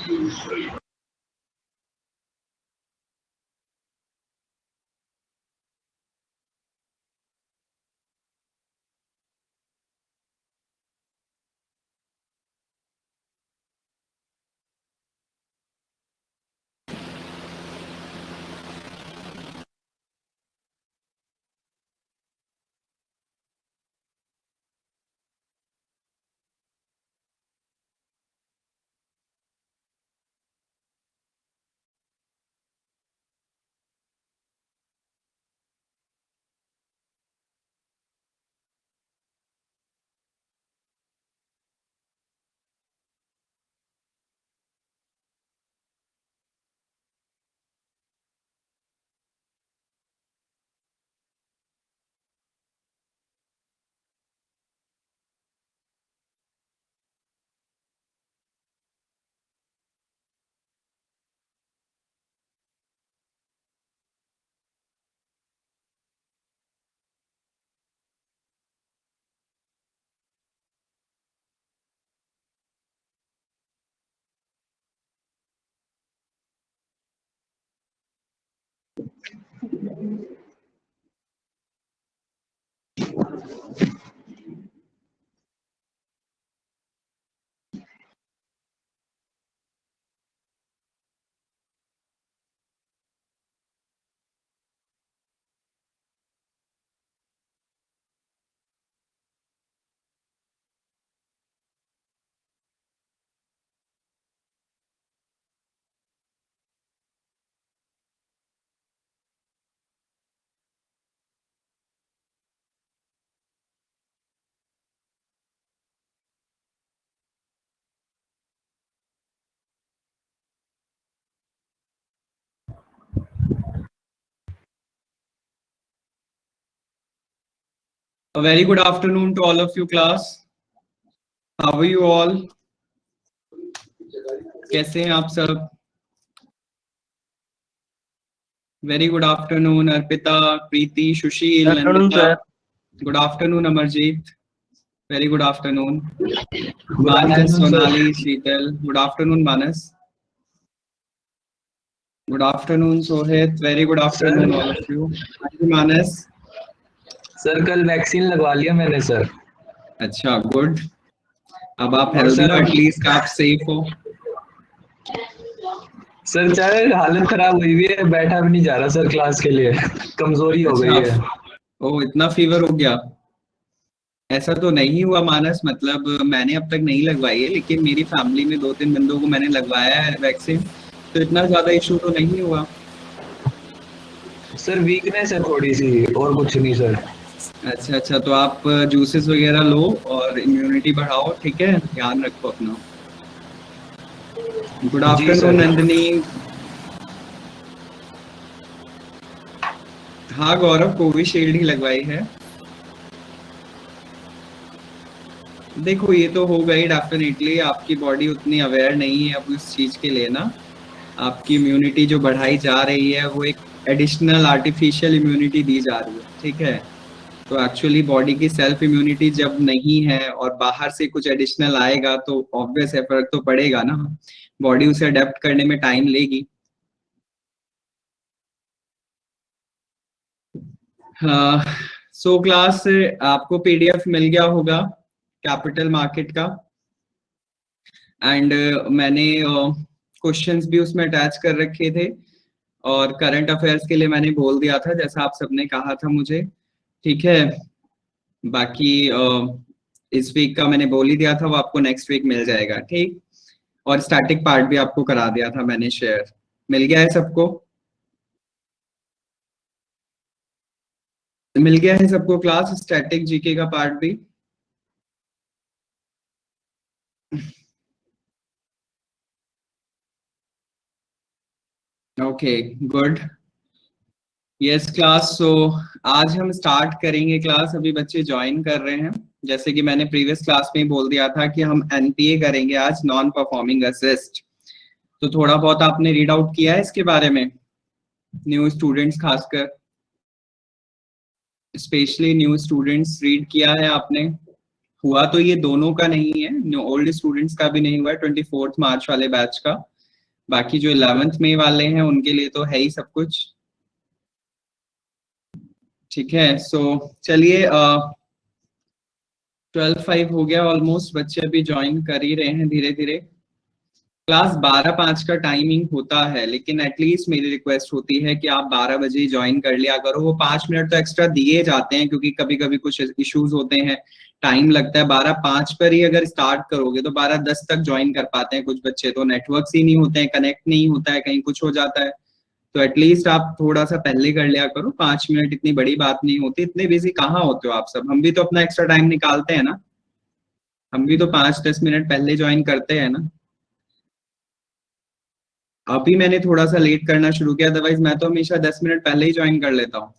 A very good afternoon to all of you, class. How are you all? कैसे हैं आप सब? Very good afternoon, Arpita, Preeti, Sushil, Nandita. Good afternoon, Amarjeet. Very good afternoon. Manas, Sonali, Sheetal. Good afternoon, Manas. Good afternoon, Sohit. Very good afternoon, all of you. Manas. Sir कल vaccine लगवा लिया मैंने sir. अच्छा, good. अब आप healthy हो, at least आप safe हो। सर चाहे हालत खराब हुई हुई है, बैठा भी नहीं जा रहा सर क्लास के लिए, कमजोरी हो गई है। ओह, इतना फीवर हो गया? ऐसा तो नहीं हुआ मानस, मतलब मैंने अब तक नहीं लगवाई है, लेकिन मेरी फैमिली में 2-3 बंदों को मैंने लगवाया है वैक्सीन, तो इतना ज्यादा इशू तो नहीं हुआ। सर वीकनेस है थोड़ी सी, और कुछ नहीं सर। अच्छा अच्छा, तो आप जूसेस वगैरह लो और इम्यूनिटी बढ़ाओ, ठीक है? ध्यान रखो अपना। Good afternoon Nandini. हाँ गौरव, कोविशील्ड ही लगवाई है। देखो ये तो होगा ही डेफिनेटली, आपकी बॉडी उतनी अवेयर नहीं है अब उस चीज के लिए ना। आपकी इम्यूनिटी जो बढ़ाई जा रही है वो एक एडिशनल आर्टिफिशियल इम्यूनिटी दी जा रही है, ठीक है? तो एक्चुअली बॉडी की सेल्फ इम्यूनिटी जब नहीं है और बाहर से कुछ एडिशनल आएगा तो ऑब्वियस है, फर्क तो पड़ेगा ना। बॉडी उसे अडेप्ट करने में टाइम लेगी। हाँ, सो क्लास आपको पीडीएफ मिल गया होगा कैपिटल मार्केट का, एंड मैंने क्वेश्चंस भी उसमें अटैच कर रखे थे, और करंट अफेयर्स के लिए मैंने बोल दिया था जैसा आप सबने कहा था मुझे, ठीक है? बाकी इस वीक का मैंने बोल ही दिया था, वो आपको नेक्स्ट वीक मिल जाएगा, ठीक? और स्टैटिक पार्ट भी आपको करा दिया था मैंने शेयर। मिल गया है सबको? मिल गया है सबको क्लास स्टैटिक जीके का पार्ट भी? Okay, good. यस क्लास, सो आज हम स्टार्ट करेंगे क्लास। अभी बच्चे ज्वाइन कर रहे हैं। जैसे कि मैंने प्रीवियस क्लास में ही बोल दिया था कि हम एनपीए करेंगे आज, नॉन परफॉर्मिंग असिस्ट। तो थोड़ा बहुत आपने रीड आउट किया है इसके बारे में, न्यू स्टूडेंट्स खासकर, स्पेशली न्यू स्टूडेंट्स रीड किया है आपने? हुआ तो ये दोनों का नहीं है, ओल्ड स्टूडेंट्स का भी नहीं हुआ है, 24 मार्च वाले बैच का, बाकी जो 11th में वाले हैं उनके लिए तो है ही सब कुछ। ठीक है, सो चलिए 12:05 हो गया ऑलमोस्ट, बच्चे अभी ज्वाइन कर ही रहे हैं धीरे धीरे। क्लास 12:05 का टाइमिंग होता है, लेकिन एटलीस्ट मेरी रिक्वेस्ट होती है कि आप 12 बजे ज्वाइन कर लिया करो। वो 5 मिनट तो एक्स्ट्रा दिए जाते हैं क्योंकि कभी कभी कुछ इश्यूज होते हैं, टाइम लगता है। 12:05 पर ही अगर स्टार्ट करोगे तो 12:10 तक ज्वाइन कर पाते हैं कुछ बच्चे, तो नेटवर्क ही नहीं होते हैं, कनेक्ट नहीं होता है, कहीं कुछ हो जाता है। तो एटलीस्ट आप थोड़ा सा पहले कर लिया करो, 5 मिनट इतनी बड़ी बात नहीं होती। इतने बिजी कहाँ होते हो आप सब, हम भी तो अपना एक्स्ट्रा टाइम निकालते हैं ना, हम भी तो 5-10 मिनट पहले ज्वाइन करते हैं ना। अभी मैंने थोड़ा सा लेट करना शुरू किया, अदरवाइज मैं तो हमेशा 10 मिनट पहले ही ज्वाइन कर लेता हूँ,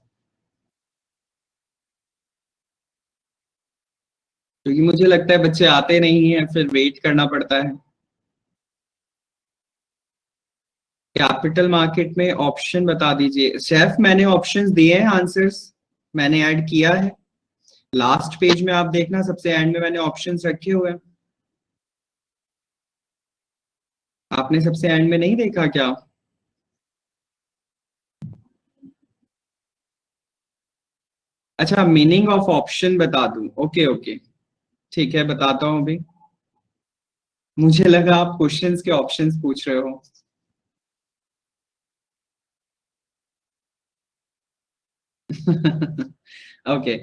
क्योंकि मुझे लगता है बच्चे आते नहीं हैं, फिर वेट करना पड़ता है। कैपिटल मार्केट में ऑप्शन बता दीजिए शेफ। मैंने ऑप्शंस दिए हैं, आंसर्स मैंने ऐड किया है। लास्ट पेज में आप देखना, सबसे एंड में मैंने ऑप्शंस रखे हुए हैं। आपने सबसे एंड में नहीं देखा क्या? अच्छा, मीनिंग ऑफ ऑप्शन बता दूं? ओके ओके, ठीक है बताता हूँ अभी। मुझे लगा आप क्वेश्चंस के ऑप्शंस पूछ रहे हो। ओके,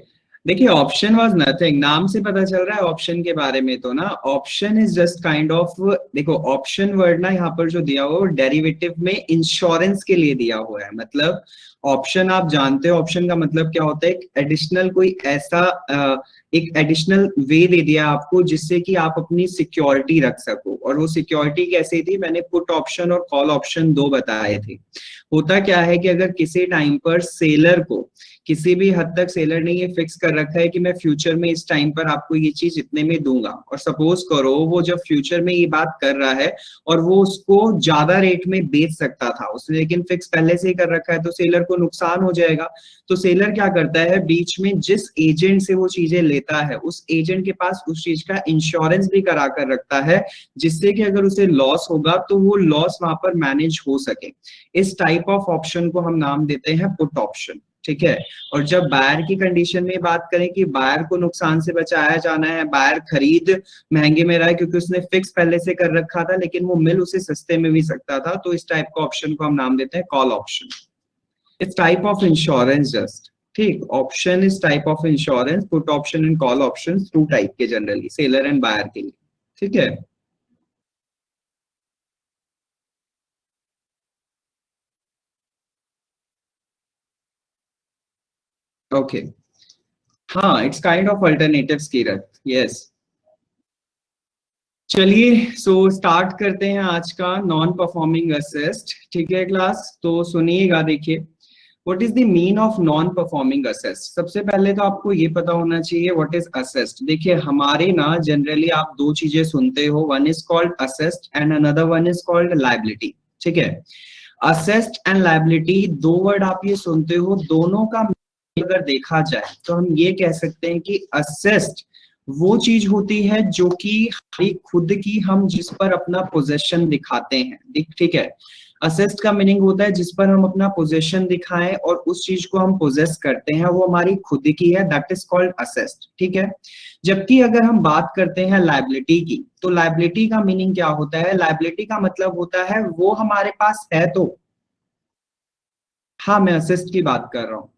देखिए ऑप्शन वाज नथिंग, नाम से पता चल रहा है ऑप्शन के बारे में तो ना। Option is just kind of, देखो ऑप्शन वर्ड ना यहाँ पर जो दिया हुआ है डेरिवेटिव में इंश्योरेंस के लिए दिया हुआ है। मतलब ऑप्शन आप जानते हो, ऑप्शन का मतलब क्या होता है, एक एडिशनल कोई ऐसा एक एडिशनल वे दे दिया आपको जिससे कि आप अपनी सिक्योरिटी रख सको। और वो सिक्योरिटी कैसी थी, मैंने पुट ऑप्शन और कॉल ऑप्शन दो बताए थे। होता क्या है कि अगर किसी टाइम पर सेलर को, किसी भी हद तक सेलर ने ये फिक्स कर रखा है कि मैं फ्यूचर में इस टाइम पर आपको ये चीज इतने में दूंगा, और सपोज करो वो जब फ्यूचर में ये बात कर रहा है और वो उसको ज्यादा रेट में बेच सकता था उसने, लेकिन फिक्स पहले से ही कर रखा है, तो सेलर को नुकसान हो जाएगा। तो सेलर क्या करता है, बीच में जिस एजेंट से वो चीजें लेता है उस एजेंट के पास उस चीज का इंश्योरेंस भी करा कर रखता है, जिससे कि अगर उसे लॉस होगा तो वो लॉस वहां पर मैनेज हो सके। इस टाइप ऑफ ऑप्शन को हम नाम देते हैं पुट ऑप्शन। ठीक है, और जब बायर की कंडीशन में बात करें कि बायर को नुकसान से बचाया जाना है, बायर खरीद महंगे में रहा है क्योंकि उसने फिक्स पहले से कर रखा था लेकिन वो मिल उसे सस्ते में भी सकता था, तो इस टाइप का ऑप्शन को हम नाम देते हैं call option. It's type of insurance just. ठीक, option is type of insurance, put option and call option two type के जनरली सेलर एंड बायर के लिए। ठीक है, ओके, हाँ it's kind of alternatives Kirat, yes. चलिए सो स्टार्ट करते हैं आज का नॉन परफॉर्मिंग असेस्ट। ठीक है क्लास, तो सुनिएगा, देखिए what is the mean of non performing asset. सबसे पहले तो आपको ये पता होना चाहिए व्हाट इज असेस्ट। देखिए हमारे ना जनरली आप दो चीजें सुनते हो, one is called asset and another one is called liability. ठीक है, असेस्ट एंड लायबिलिटी दो वर्ड आप ये सुनते हो, दोनों का अगर देखा जाए तो हम ये कह सकते हैं कि असेस्ट वो चीज होती है जो कि हमारी खुद की, हम जिस पर अपना पोजेशन दिखाते हैं। ठीक है, असेस्ट का मीनिंग होता है जिस पर हम अपना पोजेशन दिखाएं और उस चीज को हम पोजेस करते हैं, वो हमारी खुद की है, दैट इज कॉल्ड असेस्ट। ठीक है, जबकि अगर हम बात करते हैं लायबिलिटी की, तो लायबिलिटी का मीनिंग क्या होता है, लायबिलिटी का मतलब होता है वो हमारे पास है तो, हाँ मैं असेस्ट की बात कर रहा हूँ,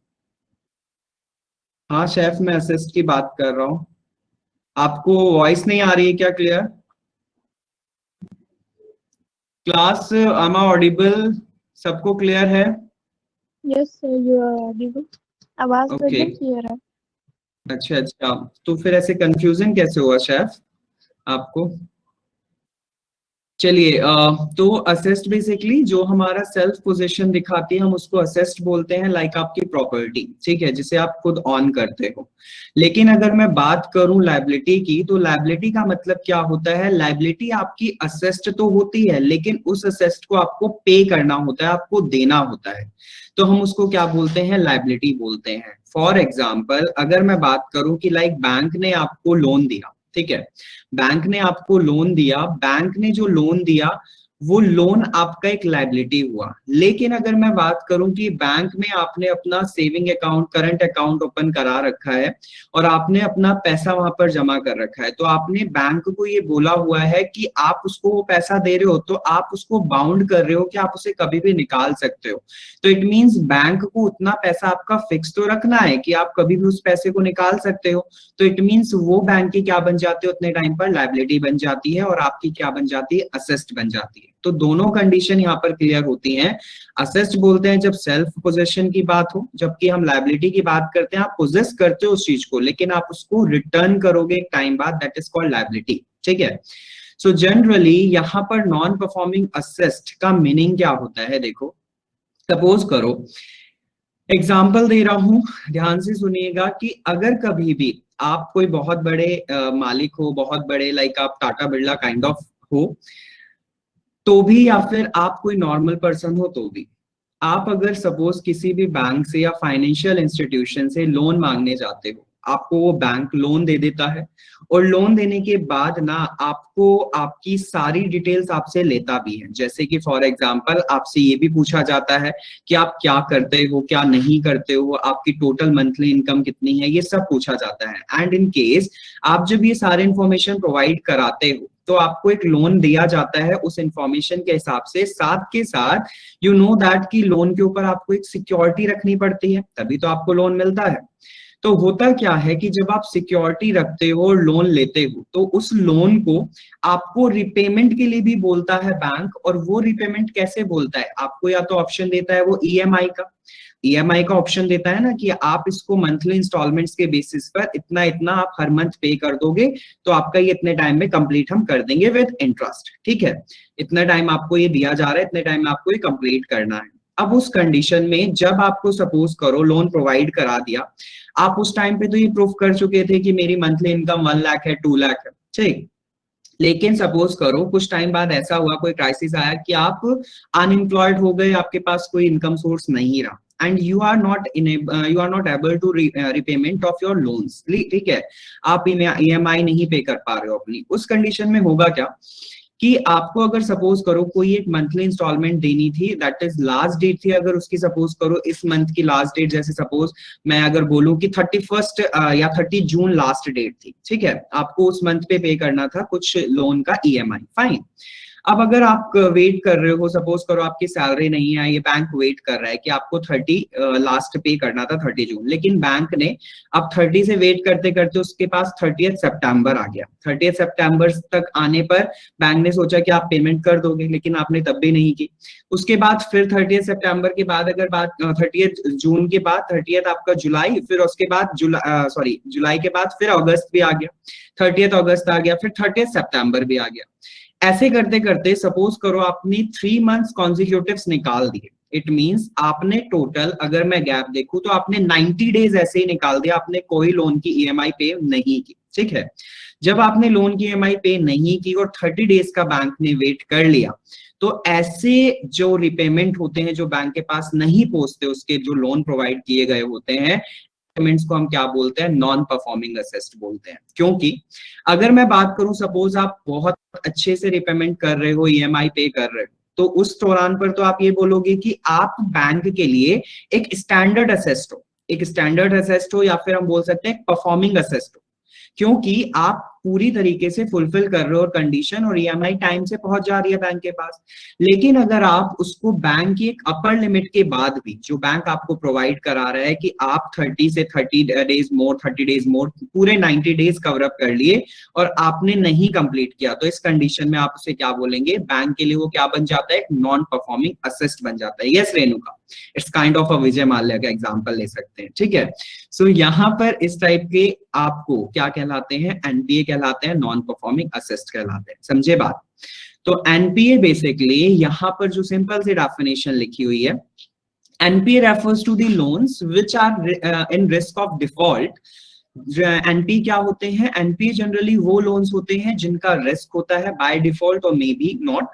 हाँ शेफ मैं असिस्ट की बात कर रहा हूँ। आपको वॉइस नहीं आ रही है क्या clear? Class am I audible? सबको क्लियर है? Yes sir, you are audible. आवाज तो ओके, एकदम क्लियर है। अच्छा अच्छा, तो फिर ऐसे कंफ्यूजन कैसे हुआ शेफ आपको? चलिए तो असेस्ट बेसिकली जो हमारा सेल्फ पोजीशन दिखाती है हम उसको असेस्ट बोलते हैं, लाइक आपकी प्रॉपर्टी। ठीक है, जिसे आप खुद ऑन करते हो। लेकिन अगर मैं बात करूं लायबिलिटी की, तो लायबिलिटी का मतलब क्या होता है, लायबिलिटी आपकी असेस्ट तो होती है लेकिन उस असेस्ट को आपको पे करना होता है, आपको देना होता है, तो हम उसको क्या बोलते हैं, लायबिलिटी बोलते हैं। फॉर एग्जाम्पल अगर मैं बात करूं कि लाइक बैंक ने आपको लोन दिया, ठीक है, बैंक ने आपको लोन दिया, बैंक ने जो लोन दिया वो लोन आपका एक लायबिलिटी हुआ। लेकिन अगर मैं बात करूं कि बैंक में आपने अपना saving account, current account open करा रखा है और आपने अपना पैसा वहां पर जमा कर रखा है, तो आपने बैंक को ये बोला हुआ है कि आप उसको वो पैसा दे रहे हो तो आप उसको बाउंड कर रहे हो कि आप उसे कभी भी निकाल सकते हो। तो इट मींस बैंक को उतना पैसा आपका फिक्स तो रखना है कि आप कभी भी उस पैसे को निकाल सकते हो। तो इट मींस वो बैंक की क्या बन जाती है उतने टाइम पर, लायबिलिटी बन जाती है, और आपकी क्या बन जाती है, असेस्ट बन जाती है। तो दोनों कंडीशन यहाँ पर क्लियर होती हैं। असेस्ट बोलते हैं जब सेल्फ पोजेशन की बात हो, जबकि हम लायबिलिटी की बात करते हैं आप पोजेस करते हो उस चीज को लेकिन आप उसको रिटर्न करोगे एक टाइम बाद, दैट इज कॉल्ड लायबिलिटी। ठीक है। सो जनरली यहाँ पर नॉन परफॉर्मिंग असेस्ट का मीनिंग क्या होता है, देखो सपोज करो, एग्जाम्पल दे रहा हूं, ध्यान से सुनिएगा, कि अगर कभी भी आप कोई बहुत बड़े मालिक हो, बहुत बड़े लाइक आप टाटा बिरला काइंड ऑफ हो तो भी, या फिर आप कोई नॉर्मल पर्सन हो तो भी, आप अगर सपोज किसी भी बैंक से या फाइनेंशियल इंस्टीट्यूशन से लोन मांगने जाते हो, आपको वो बैंक लोन दे देता है और लोन देने के बाद ना आपको आपकी सारी डिटेल्स आपसे लेता भी है। जैसे कि फॉर एग्जांपल आपसे ये भी पूछा जाता है कि आप क्या करते हो, क्या नहीं करते हो, आपकी टोटल मंथली इनकम कितनी है, ये सब पूछा जाता है। एंड इन केस आप जब ये सारे इंफॉर्मेशन प्रोवाइड कराते हो तो आपको एक लोन दिया जाता है उस इंफॉर्मेशन के हिसाब से। साथ के साथ यू नो दैट कि लोन के ऊपर आपको एक सिक्योरिटी रखनी पड़ती है, तभी तो आपको लोन मिलता है। तो होता क्या है कि जब आप सिक्योरिटी रखते हो और लोन लेते हो तो उस लोन को आपको रिपेमेंट के लिए भी बोलता है बैंक। और वो रिपेमेंट कैसे बोलता है, आपको या तो ऑप्शन देता है वो ईएमआई का ऑप्शन देता है ना, कि आप इसको मंथली इंस्टॉलमेंट्स के बेसिस पर इतना इतना आप हर मंथ पे कर दोगे तो आपका ये इतने टाइम में कंप्लीट हम कर देंगे विद इंटरेस्ट। ठीक है, इतना टाइम आपको ये दिया जा रहा है, इतने टाइम में आपको ये कंप्लीट करना है। अब उस कंडीशन में जब आपको सपोज करो लोन प्रोवाइड करा दिया, आप उस टाइम पे तो ये प्रूफ कर चुके थे कि मेरी मंथली इनकम 1 लाख है, 2 लाख है, ठीक। लेकिन सपोज करो कुछ टाइम बाद ऐसा हुआ, कोई क्राइसिस आया कि आप अनएम्प्लॉयड हो गए, आपके पास कोई इनकम सोर्स नहीं रहा, and you are not able to repayment of your loans. ठीक है, आप ईएमआई नहीं पे कर पा रहे हो अपनी। उस कंडीशन में होगा क्या कि आपको अगर सपोज करो कोई एक मंथली इंस्टॉलमेंट देनी थी, दैट इज लास्ट डेट थी अगर उसकी, सपोज करो इस मंथ की लास्ट डेट, जैसे सपोज मैं अगर बोलूं कि 31 या 30 जून लास्ट डेट थी, ठीक है, आपको उस मंथ पे करना था कुछ लोन का ईएमआई, फाइन। अब अगर आप वेट कर रहे हो, सपोज करो आपकी सैलरी नहीं है, ये बैंक वेट कर रहा है कि आपको 30 लास्ट पे करना था 30 जून, लेकिन बैंक ने अब 30 से वेट करते करते उसके पास 30 सितंबर आ गया। 30 सितंबर तक आने पर बैंक ने सोचा कि आप पेमेंट कर दोगे, लेकिन आपने तब भी नहीं की। उसके बाद फिर 30 सितंबर के बाद अगर बात 30 जून के बाद 30 आपका जुलाई, फिर उसके बाद जुलाई के बाद फिर अगस्त भी आ गया, 30 अगस्त आ गया, फिर 30 सितंबर भी आ गया। ऐसे करते करते सपोज करो आपने 3 मंथ्स कॉन्जिक्यूटिव्स निकाल दिए। इट मींस आपने टोटल, अगर मैं गैप देखूं तो आपने 90 डेज ऐसे ही निकाल दिया, आपने कोई लोन की ईएमआई पे नहीं की। ठीक है, जब आपने लोन की ईएमआई पे नहीं की और 30 डेज का बैंक ने वेट कर लिया, तो ऐसे जो रिपेमेंट होते हैं जो बैंक के पास नहीं पहुंचते, उसके जो लोन प्रोवाइड किए गए होते हैं पेमेंट्स को हम क्या बोलते हैं, नॉन परफॉर्मिंग असेस्ट बोलते हैं। क्योंकि अगर मैं बात करूं सपोज आप बहुत अच्छे से रिपेमेंट कर रहे हो, ईएमआई पे कर रहे हो, तो उस दौरान पर तो आप ये बोलोगे कि आप बैंक के लिए एक स्टैंडर्ड असेस्ट हो, या फिर हम बोल सकते हैं परफॉर्मिंग असेस्ट हो, क्योंकि आप पूरी तरीके से फुलफिल कर रहे हो कंडीशन और ईएमआई टाइम से पहुंच जा रही है बैंक के पास। लेकिन अगर आप उसको बैंक की एक अपर लिमिट के बाद भी, जो बैंक आपको प्रोवाइड करा रहा है कि आप 30 से 30 डेज मोर पूरे 90 डेज कवर अप कर लिए और आपने नहीं कंप्लीट किया, तो इस कंडीशन में आप उसे क्या बोलेंगे, बैंक के लिए वो क्या बन जाता है, नॉन परफॉर्मिंग असेस्ट बन जाता है। Yes Renuka, it's kind of a Vijay Mallya का एग्जांपल ले सकते हैं। ठीक है, सो यहाँ पर इस टाइप के आपको क्या कहलाते हैं, एनपीए कहलाते हैं, नॉन परफॉर्मिंग असेस्ट कहलाते हैं। समझे बात? तो एनपीए बेसिकली यहाँ पर जो सिंपल सी डेफिनेशन लिखी हुई है, NPA refers to the loans which are in risk of default. NPA क्या होते हैं, एनपीए जनरली वो लोन्स होते हैं जिनका रिस्क होता है बाय डिफॉल्ट और may be not.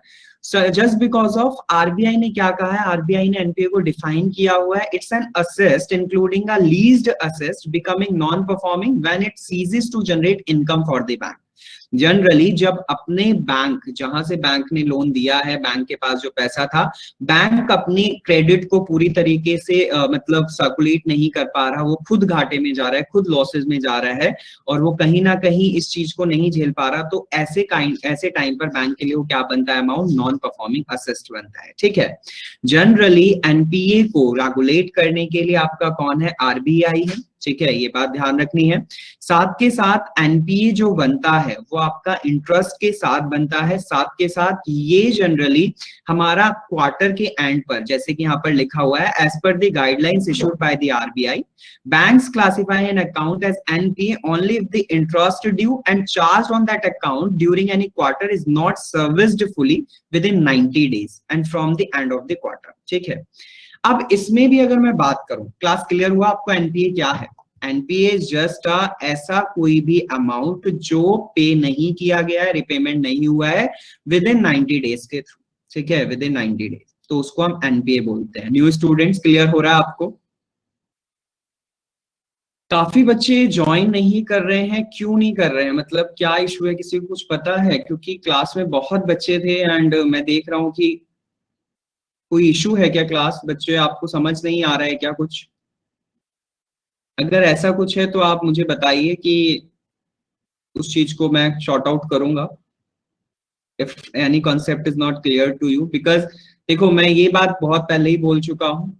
Just because of RBI ने क्या कहा है, आरबीआई ने एनपीए को डिफाइन किया हुआ है, it's an asset including a leased asset becoming non performing when it ceases to generate income for the bank. Generally जब अपने बैंक, जहां से बैंक ने लोन दिया है, बैंक के पास जो पैसा था, बैंक अपनी क्रेडिट को पूरी तरीके से मतलब सर्कुलेट नहीं कर पा रहा, वो खुद घाटे में जा रहा है, खुद लॉसेस में जा रहा है, और वो कहीं ना कहीं इस चीज को नहीं झेल पा रहा, तो ऐसे टाइम पर बैंक के लिए वो क्या बनता है, अमाउंट नॉन परफॉर्मिंग असेस्ट बनता है। ठीक है, जनरली एनपीए को रेगुलेट करने के लिए आपका कौन है, आरबीआई है। ठीक है, ये बात ध्यान रखनी है। साथ के साथ एनपीए जो बनता है वो आपका इंटरेस्ट के साथ बनता है, साथ के साथ ये जनरली हमारा क्वार्टर के एंड पर, जैसे कि यहाँ पर लिखा हुआ है, as per the guidelines issued by the RBI, banks classify an account as NPA only if the interest due and charge on that account during any quarter is not serviced fully with in 90 days and from the end of the quarter. ठीक है, अब इसमें भी अगर मैं बात करूं, class clear हुआ आपको एनपीए क्या है? एनपीए इज जस्ट ऐसा कोई भी अमाउंट जो पे नहीं किया गया है, रिपेमेंट नहीं हुआ है विद इन 90 days के थ्रू। ठीक है, विद इन 90 days, तो उसको हम एनपीए बोलते हैं। न्यू स्टूडेंट्स क्लियर हो रहा है आपको? काफी बच्चे ज्वाइन नहीं कर रहे हैं, क्यों नहीं कर रहे हैं, मतलब क्या इशू है, किसी को कुछ पता है? क्योंकि क्लास में बहुत बच्चे थे एंड मैं देख रहा हूँ कि कोई इशू है क्या क्लास, बच्चे आपको समझ नहीं आ रहा है क्या कुछ? अगर ऐसा कुछ है तो आप मुझे बताइए कि उस चीज को मैं शॉर्ट आउट करूंगा, if any concept is not clear to you, because देखो मैं ये बात बहुत पहले ही बोल चुका हूं।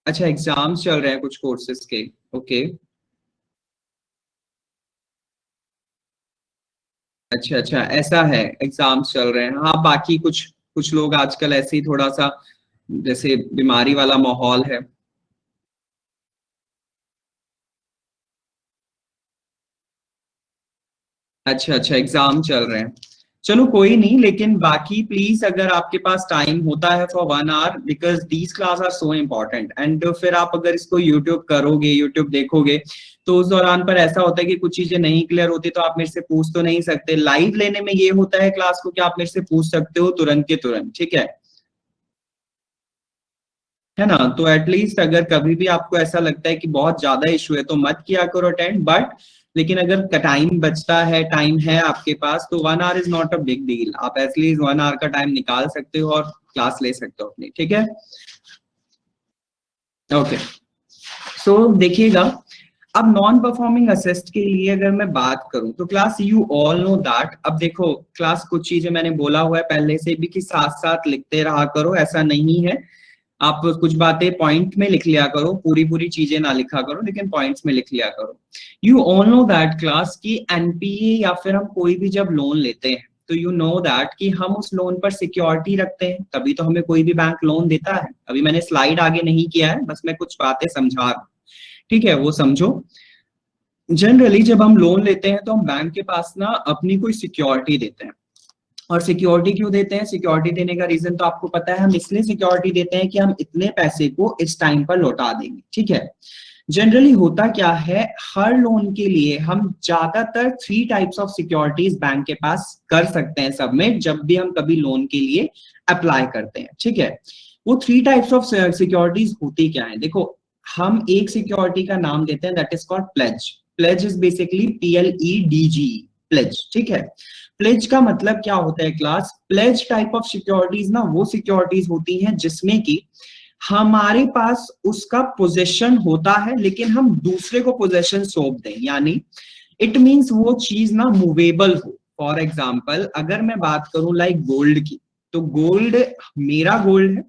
अच्छा, एग्जाम्स चल रहे हैं कुछ कोर्सेज के, ओके अच्छा अच्छा, ऐसा है, एग्जाम्स चल रहे हैं। हाँ, बाकी कुछ लोग आजकल ऐसे ही थोड़ा सा जैसे बीमारी वाला माहौल है। अच्छा अच्छा, एग्जाम चल रहे हैं, चलो कोई नहीं, लेकिन बाकी प्लीज अगर आपके पास टाइम होता है for 1 hour, because these class are so important, and फिर आप अगर इसको यूट्यूब करोगे, यूट्यूब देखोगे, तो उस दौरान पर ऐसा होता है कि कुछ चीजें नहीं क्लियर होती तो आप मेरे से पूछ तो नहीं सकते। लाइव लेने में ये होता है क्लास को कि आप मेरे से पूछ सकते हो तुरंत के तुरंत। ठीक है ना? तो एटलीस्ट अगर कभी भी आपको ऐसा लगता है कि बहुत ज्यादा इशू है तो मत किया करो अटेंड, बट लेकिन अगर टाइम बचता है, टाइम है आपके पास, तो 1 hour is not a big deal, आप एटलीस्ट 1 hour का टाइम निकाल सकते हो और क्लास ले सकते हो अपनी। ठीक है, ओके। सो देखिएगा, अब नॉन परफॉर्मिंग असेस्ट के लिए अगर मैं बात करूं तो class you all know that, अब देखो क्लास कुछ चीजें मैंने बोला हुआ है पहले से भी कि साथ साथ लिखते रहा करो, ऐसा नहीं है, आप कुछ बातें पॉइंट में लिख लिया करो, पूरी पूरी चीजें ना लिखा करो, लेकिन पॉइंट्स में लिख लिया करो। You all know that class की एनपीए या फिर हम कोई भी जब लोन लेते हैं तो यू नो दैट कि हम उस लोन पर सिक्योरिटी रखते हैं, तभी तो हमें कोई भी बैंक लोन देता है। अभी मैंने स्लाइड आगे नहीं किया है, बस मैं कुछ बातें समझा रहा हूं, ठीक है, वो समझो। जनरली जब हम लोन लेते हैं तो हम बैंक के पास ना अपनी कोई सिक्योरिटी देते हैं, और सिक्योरिटी क्यों देते हैं? सिक्योरिटी देने का रीजन तो आपको पता है, हम इसलिए सिक्योरिटी देते हैं कि हम इतने पैसे को इस टाइम पर लौटा देंगे। ठीक है, जनरली होता क्या है, हर लोन के लिए हम ज्यादातर 3 टाइप्स ऑफ सिक्योरिटीज बैंक के पास कर सकते हैं सबमिट, जब भी हम कभी लोन के लिए अप्लाई करते हैं। ठीक है, वो 3 टाइप्स ऑफ सिक्योरिटीज होती क्या है? देखो, हम एक सिक्योरिटी का नाम देते हैं, that is called pledge. Pledge is basically PLEDGE, pledge. ठीक है, प्लेज का मतलब क्या होता है class? Pledge type of securities ना वो सिक्योरिटीज होती हैं जिसमें कि हमारे पास उसका पोजेशन होता है लेकिन हम दूसरे को पोजेशन सौंप दें, यानी इट मींस वो चीज ना मूवेबल हो। फॉर एग्जांपल अगर मैं बात करूं लाइक गोल्ड की, तो गोल्ड मेरा गोल्ड है,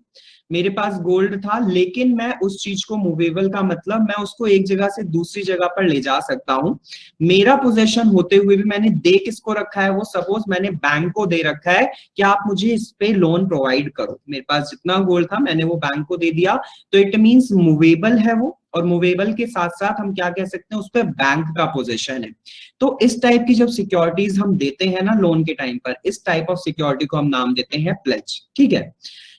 मेरे पास गोल्ड था, लेकिन मैं उस चीज को मूवेबल का मतलब मैं उसको एक जगह से दूसरी जगह पर ले जा सकता हूं, मेरा पोजेशन होते हुए भी मैंने दे किसको रखा है? वो सपोज मैंने बैंक को दे रखा है कि आप मुझे इस पे लोन प्रोवाइड करो, मेरे पास जितना गोल्ड था मैंने वो बैंक को दे दिया, तो इट मींस मूवेबल है वो, और मूवेबल के साथ साथ हम क्या कह सकते हैं, उस पर बैंक का पोजीशन है। तो इस टाइप की जब सिक्योरिटीज हम देते हैं ना लोन के टाइम पर, इस टाइप ऑफ सिक्योरिटी को हम नाम देते हैं प्लेज। ठीक है,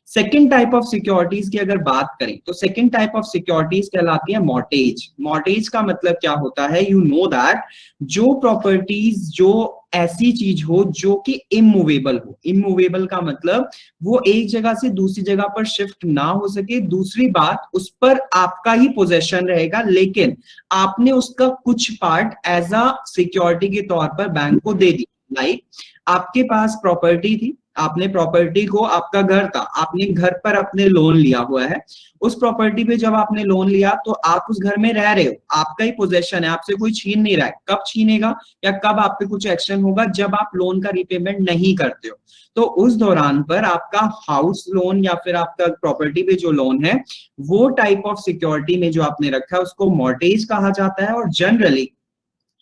सेकेंड टाइप ऑफ सिक्योरिटीज की अगर बात करें तो सेकेंड टाइप ऑफ सिक्योरिटीज कहलाती है मॉर्टेज। मॉर्टेज का मतलब क्या होता है? यू नो दैट जो प्रॉपर्टीज, जो ऐसी चीज हो जो कि इमूवेबल हो। इमूवेबल का मतलब वो एक जगह से दूसरी जगह पर शिफ्ट ना हो सके। दूसरी बात, उस पर आपका ही पोजेशन रहेगा, लेकिन आपने उसका कुछ पार्ट एज अ सिक्योरिटी के तौर पर बैंक को दे दी। लाइक आपके पास प्रॉपर्टी थी, आपने प्रॉपर्टी को, आपका घर था, आपने घर पर अपने लोन लिया हुआ है। उस प्रॉपर्टी पे जब आपने लोन लिया तो आप उस घर में रह रहे हो, आपका ही पोजेशन है, आपसे कोई छीन नहीं रहा है। कब छीनेगा या कब आप पे कुछ एक्शन होगा? जब आप लोन का रिपेमेंट नहीं करते हो। तो उस दौरान पर आपका हाउस लोन या फिर आपका प्रॉपर्टी पे जो लोन है, वो टाइप ऑफ सिक्योरिटी में जो आपने रखा है उसको मॉर्टेज कहा जाता है। और जनरली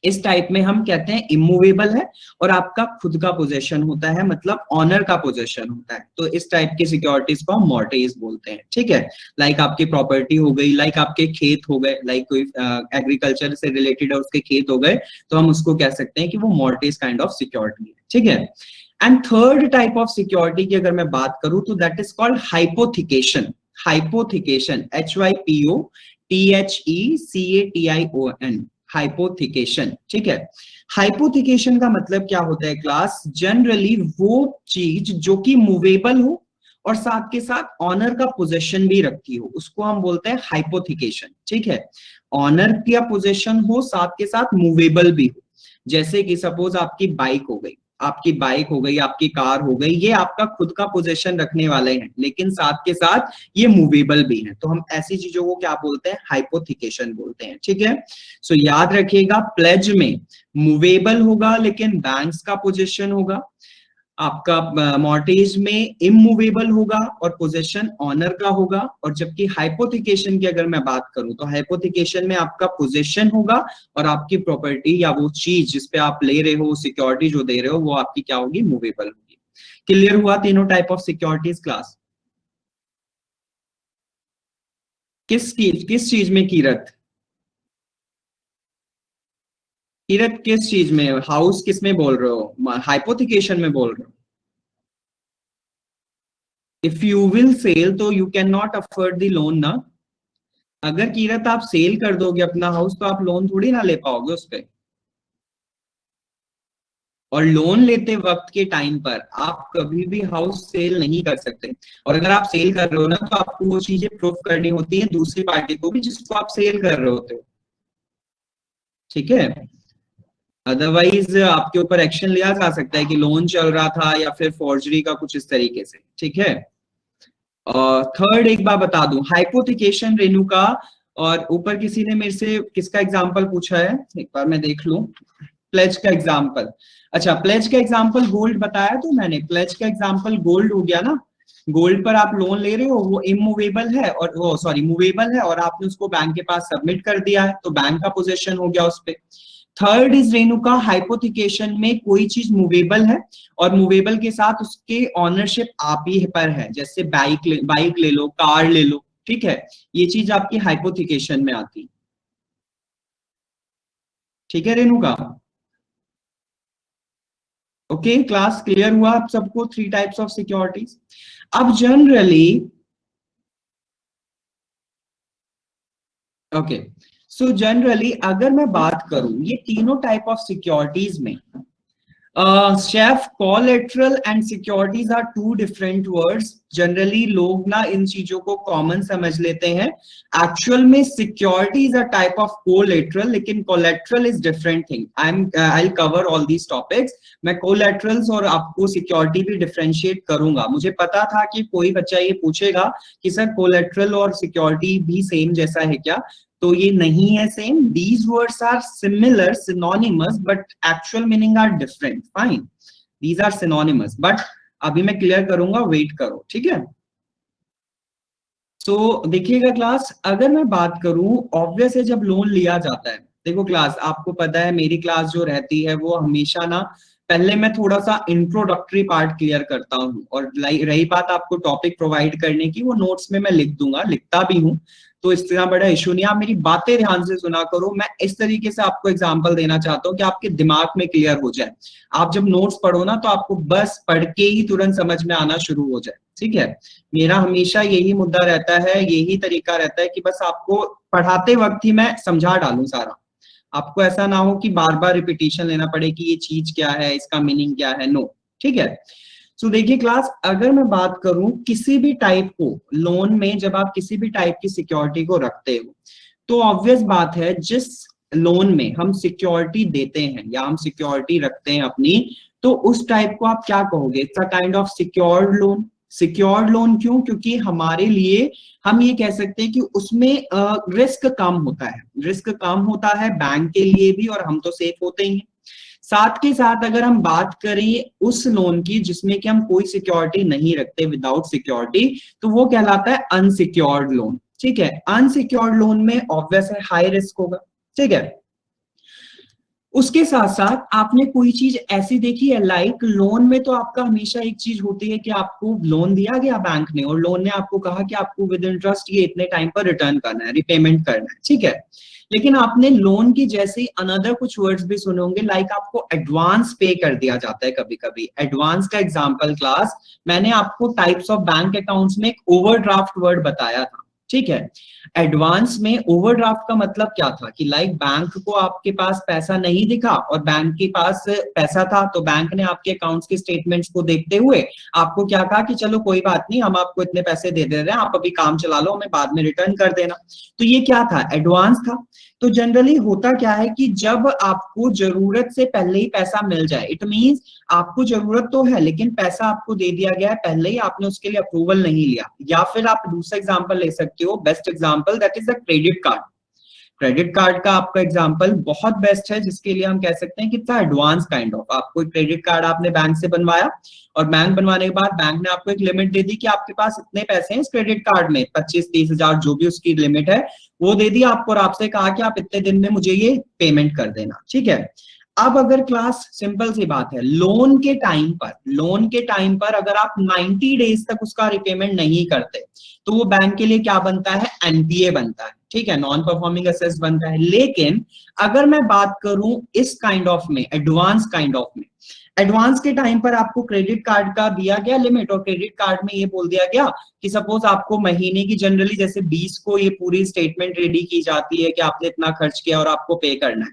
इस टाइप में हम कहते हैं इमूवेबल है और आपका खुद का पोजेशन होता है, मतलब ऑनर का पोजेशन होता है। तो इस टाइप की सिक्योरिटीज को हम मॉर्टेज बोलते हैं, ठीक है। लाइक आपकी प्रॉपर्टी हो गई, लाइक आपके खेत हो गए, लाइक कोई एग्रीकल्चर से रिलेटेड है उसके खेत हो गए, तो हम उसको कह सकते हैं कि वो मॉर्टेज काइंड ऑफ सिक्योरिटी है, ठीक है। And third type of security की अगर मैं बात करूं तो that is called hypothecation. Hypothecation, HYPOTHECATION, hypothecation, ठीक है। हाइपोथिकेशन का मतलब क्या होता है क्लास? जनरली वो चीज जो कि मूवेबल हो और साथ के साथ ऑनर का पोजेशन भी रखती हो, उसको हम बोलते हैं हाइपोथिकेशन, ठीक है। ऑनर का पोजेशन हो, साथ के साथ मूवेबल भी हो। जैसे कि सपोज आपकी बाइक हो गई, आपकी बाइक हो गई, आपकी कार हो गई, ये आपका खुद का पोजेशन रखने वाले हैं, लेकिन साथ के साथ ये मूवेबल भी हैं। तो हम ऐसी चीजों को क्या बोलते हैं? हाइपोथिकेशन बोलते हैं, ठीक है। सो याद रखिएगा, प्लेज में मूवेबल होगा लेकिन बैंक्स का पोजीशन होगा, आपका मॉर्टेज में इमूवेबल होगा और पोजीशन ऑनर का होगा। और जबकि हाइपोथिकेशन की अगर मैं बात करूं तो हाइपोथिकेशन में आपका पोजीशन होगा और आपकी प्रॉपर्टी या वो चीज जिसपे आप ले रहे हो, सिक्योरिटी जो दे रहे हो, वो आपकी क्या होगी? मूवेबल होगी। क्लियर हुआ तीनों टाइप ऑफ सिक्योरिटीज क्लास? किस चीज में कीरत? कीरत किस चीज में? हाउस किस में बोल रहे हो? हाइपोथिकेशन में बोल रहे हो? इफ यू विल सेल तो you can not afford the loan ना। अगर कीरत आप सेल कर दोगे अपना हाउस तो आप लोन थोड़ी ना ले पाओगे उस पे। और लोन लेते वक्त के टाइम पर आप कभी भी हाउस सेल नहीं कर सकते। और अगर आप सेल कर रहे हो ना तो आपको वो चीजें प्रूफ करनी होती है दूसरी पार्टी को भी जिसको आप सेल कर रहे होते हो, ठीक है। अदरवाइज आपके ऊपर एक्शन लिया जा सकता है कि लोन चल रहा था या फिर फोर्जरी का कुछ इस तरीके से, ठीक है। थर्ड एक बार बता दूं, हाइपोथिकेशन रेनू का। और ऊपर किसी ने मेरे से किसका एग्जांपल पूछा है, एक बार मैं देख लूं। प्लेज का एग्जांपल, अच्छा प्लेज का एग्जांपल गोल्ड बताया तो मैंने, प्लेज का एग्जांपल गोल्ड हो गया ना। गोल्ड पर आप लोन ले रहे हो, वो इमूवेबल है और वो सॉरी मूवेबल है और आपने उसको बैंक के पास सबमिट कर दिया है, तो बैंक का पोजीशन हो गया उस पे। थर्ड इज रेणुका, हाइपोथिकेशन में कोई चीज मूवेबल है और मूवेबल के साथ उसके ऑनरशिप आप ही पर है, जैसे बाइक ले लो, कार ले लो, ठीक है। ये चीज आपकी हाइपोथिकेशन में आती, ठीक है रेणुका। ओके क्लास, क्लियर हुआ आप सबको थ्री टाइप्स ऑफ सिक्योरिटीज? अब जनरली ओके, सो जनरली अगर मैं बात करूं ये तीनों टाइप ऑफ सिक्योरिटीज में, शेफ, collateral and securities are two different words. Generally लोग ना इन चीजों को कॉमन समझ लेते हैं। एक्चुअल में security is a type of collateral, लेकिन collateral is different thing. I will cover all these topics. मैं कोलैटरल्स और आपको सिक्योरिटी भी डिफरेंशिएट करूंगा। मुझे पता था कि कोई बच्चा ये पूछेगा कि सर कोलैटरल और सिक्योरिटी भी सेम जैसा है क्या? तो ये नहीं है same. These words are similar, synonymous, but actual meaning are different. Fine, these are synonymous, but अभी मैं क्लियर करूंगा, वेट करो, ठीक है। तो देखिएगा क्लास, अगर मैं बात करूं, ऑब्वियस है जब लोन लिया जाता है, देखो क्लास आपको पता है मेरी क्लास जो रहती है वो हमेशा ना, पहले मैं थोड़ा सा इंट्रोडक्टरी पार्ट क्लियर करता हूँ और रही बात आपको टॉपिक प्रोवाइड करने की, वो नोट्स में मैं लिख दूंगा, लिखता भी हूँ, तो इतना बड़ा इशू नहीं। आप मेरी बातें ध्यान से सुना करो। मैं इस तरीके से आपको एग्जांपल देना चाहता हूँ कि आपके दिमाग में क्लियर हो जाए। आप जब नोट्स पढ़ो ना तो आपको बस पढ़ के ही तुरंत समझ में आना शुरू हो जाए, ठीक है। मेरा हमेशा यही मुद्दा रहता है, यही तरीका रहता है कि बस आपको पढ़ाते वक्त ही मैं समझा डालूं सारा, आपको ऐसा ना हो कि बार बार रिपीटिशन लेना पड़े कि ये चीज क्या है, इसका मीनिंग क्या है, नो, ठीक है। सो देखिए क्लास, अगर मैं बात करूं किसी भी टाइप को लोन में, जब आप किसी भी टाइप की सिक्योरिटी को रखते हो, तो ऑब्वियस बात है जिस लोन में हम सिक्योरिटी देते हैं या हम सिक्योरिटी रखते हैं अपनी, तो उस टाइप को आप क्या कहोगे? It's a kind of secured loan. Secured loan क्यों? क्योंकि हमारे लिए हम ये कह सकते हैं कि उसमें रिस्क कम होता है, रिस्क कम होता है बैंक के लिए भी, और हम तो सेफ होते ही हैं। साथ के साथ अगर हम बात करें उस लोन की जिसमें कि हम कोई सिक्योरिटी नहीं रखते, विदाउट सिक्योरिटी, तो वो कहलाता है अनसिक्योर्ड लोन, ठीक है। अनसिक्योर्ड लोन में ऑब्वियस है हाई रिस्क होगा, ठीक है। उसके साथ साथ आपने कोई चीज ऐसी देखी है, लाइक लोन में तो आपका हमेशा एक चीज होती है कि आपको लोन दिया गया बैंक ने, और लोन ने आपको कहा कि आपको विद इंटरेस्ट ये इतने टाइम पर रिटर्न करना है, रिपेमेंट करना है, ठीक है। लेकिन आपने लोन की जैसे ही अनदर कुछ वर्ड्स भी सुने होंगे, लाइक आपको एडवांस पे कर दिया जाता है कभी कभी। एडवांस का एग्जांपल क्लास, मैंने आपको टाइप्स ऑफ बैंक अकाउंट्स में एक ओवरड्राफ्ट वर्ड बताया था, ठीक है। एडवांस में ओवरड्राफ्ट का मतलब क्या था कि लाइक बैंक को आपके पास पैसा नहीं दिखा और बैंक के पास पैसा था, तो बैंक ने आपके अकाउंट्स के स्टेटमेंट्स को देखते हुए आपको क्या कहा कि चलो कोई बात नहीं, हम आपको इतने पैसे दे दे रहे हैं, आप अभी काम चला लो, हमें बाद में रिटर्न कर देना। तो ये क्या था? एडवांस था। तो जनरली होता क्या है कि जब आपको जरूरत से पहले ही पैसा मिल जाए, इट मींस आपको जरूरत तो है लेकिन पैसा आपको दे दिया गया है पहले ही, आपने उसके लिए अप्रूवल नहीं लिया। या फिर आप दूसरा एग्जांपल ले सकते हो, best example, that is the credit card. Credit card का आपका एग्जांपल बहुत बेस्ट है, जिसके लिए हम कह सकते हैं कि इतना एडवांस काइंड ऑफ, आपको एक क्रेडिट कार्ड आपने बैंक से बनवाया, और बैंक बनवाने के बाद बैंक ने आपको एक लिमिट दे दी कि आपके पास इतने पैसे हैं इस क्रेडिट कार्ड में, 25-30 हजार जो भी उसकी लिमिट है वो दे दी आपको, और आपसे कहा कि आप इतने दिन में मुझे ये पेमेंट कर देना, ठीक है। अब अगर क्लास, सिंपल सी बात है, लोन के टाइम पर, लोन के टाइम पर अगर आप 90 डेज तक उसका रिपेमेंट नहीं करते, तो वो बैंक के लिए क्या बनता है? एनपीए बनता है, ठीक है, नॉन परफॉर्मिंग असेट्स बनता है। लेकिन अगर मैं बात करूं इस काइंड ऑफ में, एडवांस काइंड ऑफ में, एडवांस के टाइम पर आपको क्रेडिट कार्ड का दिया गया लिमिट, और क्रेडिट कार्ड में ये बोल दिया गया कि सपोज आपको महीने की, जनरली जैसे 20 को ये पूरी स्टेटमेंट रेडी की जाती है कि आपने इतना खर्च किया और आपको पे करना है,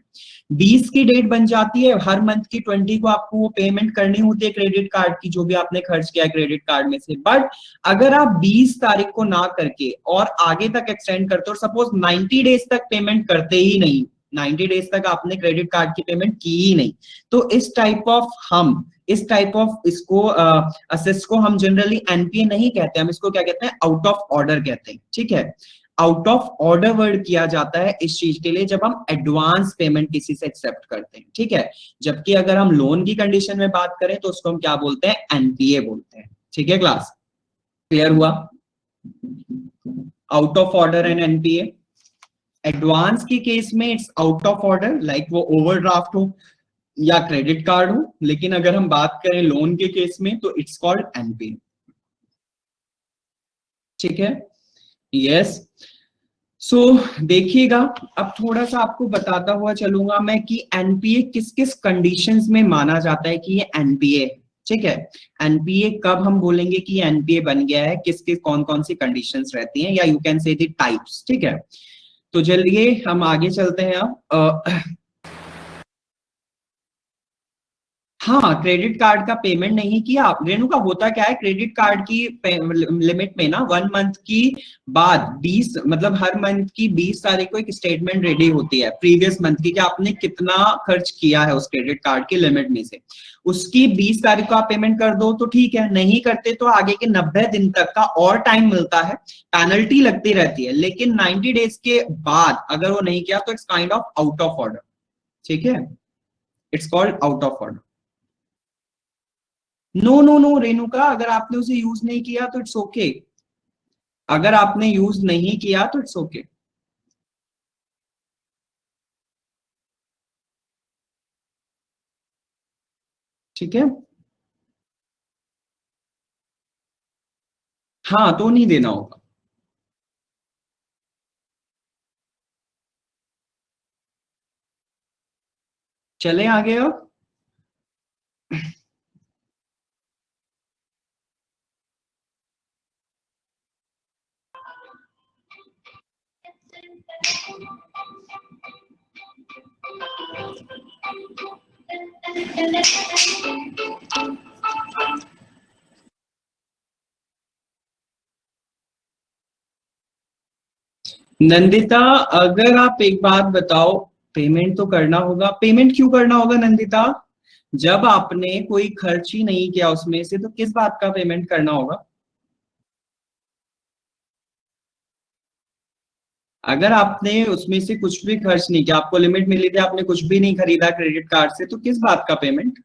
20 की डेट बन जाती है, हर मंथ की 20 को आपको वो पेमेंट करनी होती है क्रेडिट कार्ड की, जो भी आपने खर्च किया है क्रेडिट कार्ड में से। बट अगर आप 20 तारीख को ना करके और आगे तक एक्सटेंड करते हो, और सपोज 90 डेज तक पेमेंट करते ही नहीं, 90 डेज तक आपने क्रेडिट कार्ड की पेमेंट की ही नहीं, तो इस टाइप ऑफ, हम इस टाइप ऑफ इसको असेट्स को हम जनरली एनपीए नहीं कहते, हम इसको क्या कहते हैं? आउट ऑफ ऑर्डर कहते हैं, ठीक है। आउट ऑफ ऑर्डर वर्ड किया जाता है इस चीज के लिए जब हम एडवांस पेमेंट किसी से एक्सेप्ट करते हैं, ठीक है। जबकि अगर हम लोन की कंडीशन में बात करें तो उसको हम क्या बोलते हैं? एनपीए बोलते हैं, ठीक है क्लास, क्लियर हुआ? Out of order and NPA. Advance के केस में it's out of order, like वो ओवरड्राफ्ट हो या क्रेडिट कार्ड हो, लेकिन अगर हम बात करें लोन के केस में तो इट्स कॉल्ड एनपीए, ठीक है। यस। सो देखिएगा, अब थोड़ा सा आपको बताता हुआ चलूंगा मैं कि एनपीए किस किस कंडीशंस में माना जाता है कि ये एनपीए, ठीक है। एनपीए कब हम बोलेंगे कि एनपीए बन गया है, किस किस कौन कौन सी कंडीशंस रहती हैं, या you can say the types, ठीक है। तो चलिए हम आगे चलते हैं अब। हाँ, क्रेडिट कार्ड का पेमेंट नहीं किया रेणुका, होता क्या है क्रेडिट कार्ड की लिमिट में ना, 1 मंथ की बाद 20, मतलब हर मंथ की 20 तारीख को एक स्टेटमेंट रेडी होती है प्रीवियस मंथ की, कि आपने कितना खर्च किया है उस क्रेडिट कार्ड की लिमिट में से, उसकी 20 तारीख को आप पेमेंट कर दो तो ठीक है, नहीं करते तो आगे के 90 दिन तक का और टाइम मिलता है, पेनल्टी लगती रहती है, लेकिन 90 डेज के बाद अगर वो नहीं किया तो it's kind of out of order, ठीक है, it's called out of order. No no no Renuka, अगर आपने उसे यूज नहीं किया तो इट्स ओके, अगर आपने यूज नहीं किया तो इट्स ओके, ठीक है। हाँ, तो नहीं देना होगा। चले आगे अब। नंदिता, अगर आप एक बात बताओ, पेमेंट तो करना होगा। पेमेंट क्यों करना होगा नंदिता? जब आपने कोई खर्च ही नहीं किया उसमें से, तो किस बात का पेमेंट करना होगा? अगर आपने उसमें से कुछ भी खर्च नहीं किया, आपको लिमिट मिली थी, आपने कुछ भी नहीं खरीदा क्रेडिट कार्ड से, तो किस बात का पेमेंट?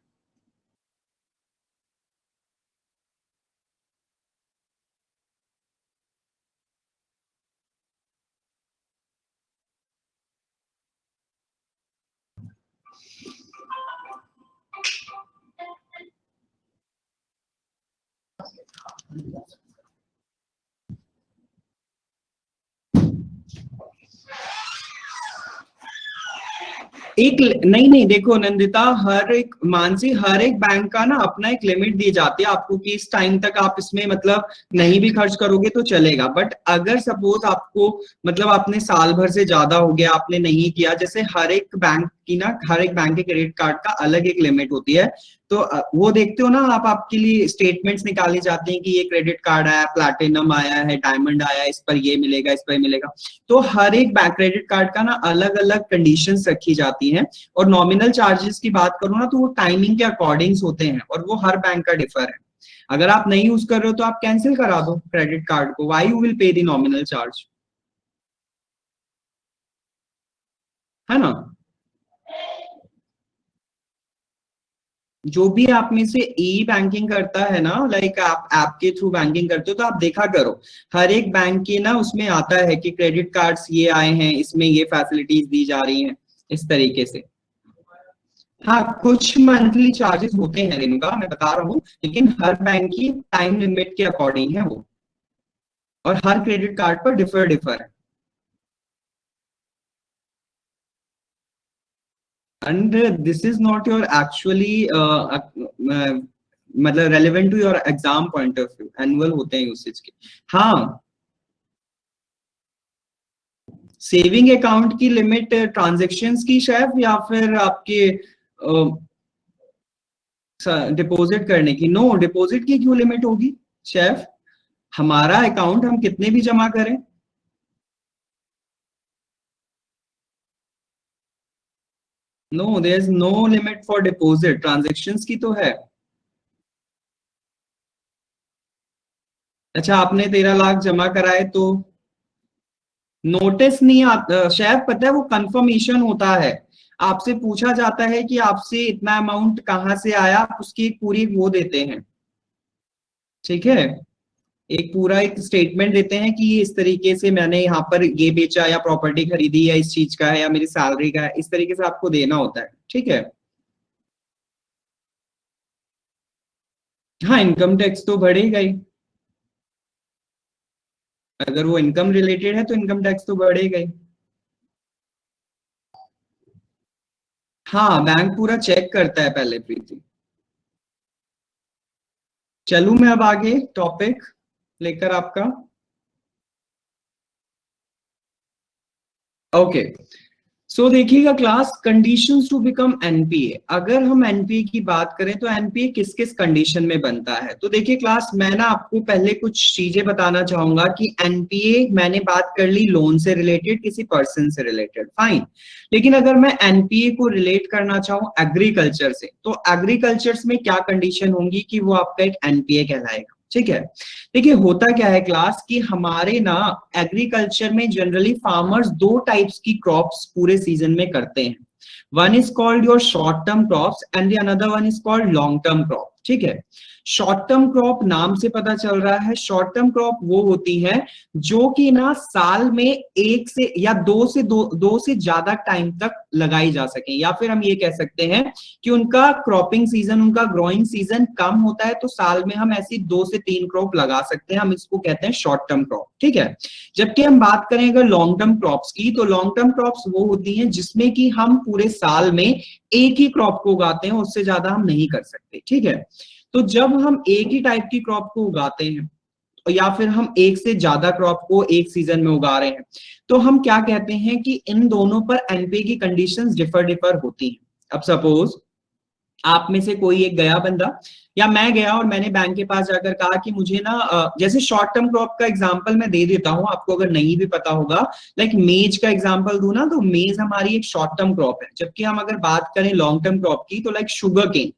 एक नहीं नहीं, देखो नंदिता, हर एक मानसी, हर एक बैंक का ना अपना एक लिमिट दी जाती है आपको कि इस टाइम तक आप इसमें मतलब नहीं भी खर्च करोगे तो चलेगा। बट अगर सपोज आपको मतलब आपने साल भर से ज्यादा हो गया, आपने नहीं किया, जैसे हर एक बैंक की ना, हर एक बैंक के क्रेडिट कार्ड का अलग एक लिमिट होती है। तो वो देखते हो ना आप, आपके लिए स्टेटमेंट्स निकाली जाती हैं कि ये क्रेडिट कार्ड आया, प्लैटिनम आया है, डायमंड आया, इस पर ये मिलेगा, इस पर ये मिलेगा। तो हर एक बैंक क्रेडिट कार्ड का ना अलग अलग कंडीशंस रखी जाती हैं। और नॉमिनल चार्जेस की बात करूं ना, तो वो टाइमिंग के अकॉर्डिंग्स होते हैं और वो हर बैंक का डिफर है। अगर आप नहीं यूज कर रहे हो तो आप कैंसिल करा दो क्रेडिट कार्ड को। Why you will pay the nominal charge, है ना? जो भी आप में से ई बैंकिंग करता है ना, लाइक आप ऐप के थ्रू बैंकिंग करते हो, तो आप देखा करो हर एक बैंक के ना उसमें आता है कि क्रेडिट कार्ड्स ये आए हैं, इसमें ये फैसिलिटीज दी जा रही हैं, इस तरीके से। हाँ, कुछ मंथली चार्जेस होते हैं रेणुका, मैं बता रहा हूँ, लेकिन हर बैंक की टाइम लिमिट के अकॉर्डिंग है वो, और हर क्रेडिट कार्ड पर डिफर डिफर है। And this is not your actually मतलब relevant to your exam point of view, annual होते हैं यूसेज के। हाँ, सेविंग अकाउंट की लिमिट ट्रांजेक्शन्स की शेफ, या फिर आपके डिपॉजिट करने की? नो, डिपॉजिट की क्यों लिमिट होगी शेफ? हमारा अकाउंट हम कितने भी जमा करें। No, there is no limit for deposit, transactions की तो है। अच्छा, आपने 13 लाख जमा कराए तो नोटिस नहीं आता शेफ, पता है वो कंफर्मेशन होता है। आपसे पूछा जाता है कि आपसे इतना अमाउंट कहाँ से आया, आप उसकी एक पूरी वो देते हैं, ठीक है, एक पूरा एक स्टेटमेंट देते हैं कि ये इस तरीके से मैंने यहाँ पर ये बेचा, या प्रॉपर्टी खरीदी, या इस चीज का है, या मेरी सैलरी का है, इस तरीके से आपको देना होता है, ठीक है। हाँ, इनकम टैक्स तो बढ़ेगा ही, अगर वो इनकम रिलेटेड है तो इनकम टैक्स तो बढ़ेगा ही। हाँ, बैंक पूरा चेक करता है पहले, प्रीति। चलूं मैं अब आगे टॉपिक लेकर आपका? ओके, सो देखिएगा class, conditions to become NPA. अगर हम एनपीए की बात करें तो एनपीए किस किस कंडीशन में बनता है, तो देखिए क्लास, मैं ना आपको पहले कुछ चीजें बताना चाहूंगा कि एनपीए मैंने बात कर ली लोन से रिलेटेड, किसी पर्सन से रिलेटेड, फाइन। लेकिन अगर मैं एनपीए को रिलेट करना चाहूँ एग्रीकल्चर से, तो एग्रीकल्चर में क्या कंडीशन होंगी कि वो आपका एक एनपीए कहलाएगा, ठीक है। देखिए होता क्या है क्लास कि हमारे ना एग्रीकल्चर में जनरली फार्मर्स दो टाइप्स की क्रॉप्स पूरे सीजन में करते हैं। One is called your short term crops and the another one is called long term crop, ठीक है। शॉर्ट टर्म क्रॉप नाम से पता चल रहा है, शॉर्ट टर्म क्रॉप वो होती है जो कि ना साल में एक से या दो से ज्यादा टाइम तक लगाई जा सके, या फिर हम ये कह सकते हैं कि उनका क्रॉपिंग सीजन, उनका ग्रोइंग सीजन कम होता है, तो साल में हम ऐसी 2 से 3 क्रॉप लगा सकते हैं, हम इसको कहते हैं शॉर्ट टर्म क्रॉप, ठीक है। जबकि हम बात करें अगर लॉन्ग टर्म क्रॉप्स की, तो लॉन्ग टर्म क्रॉप्स वो होती हैं जिसमें कि हम पूरे साल में एक ही क्रॉप को उगाते हैं, उससे ज्यादा हम नहीं कर सकते, ठीक है। तो जब हम एक ही टाइप की क्रॉप को उगाते हैं, या फिर हम एक से ज्यादा क्रॉप को एक सीजन में उगा रहे हैं, तो हम क्या कहते हैं कि इन दोनों पर एनपीए की कंडीशंस डिफर डिफर होती हैं, अब सपोज आप में से कोई एक गया बंदा या मैं गया और मैंने बैंक के पास जाकर कहा कि मुझे ना जैसे शॉर्ट टर्म क्रॉप का एग्जांपल मैं दे देता हूं आपको, अगर नहीं भी पता होगा, लाइक मेज का एग्जांपल दूं ना, तो मेज हमारी एक शॉर्ट टर्म क्रॉप है, जबकि हम अगर बात करें लॉन्ग टर्म क्रॉप की तो लाइक शुगर केन,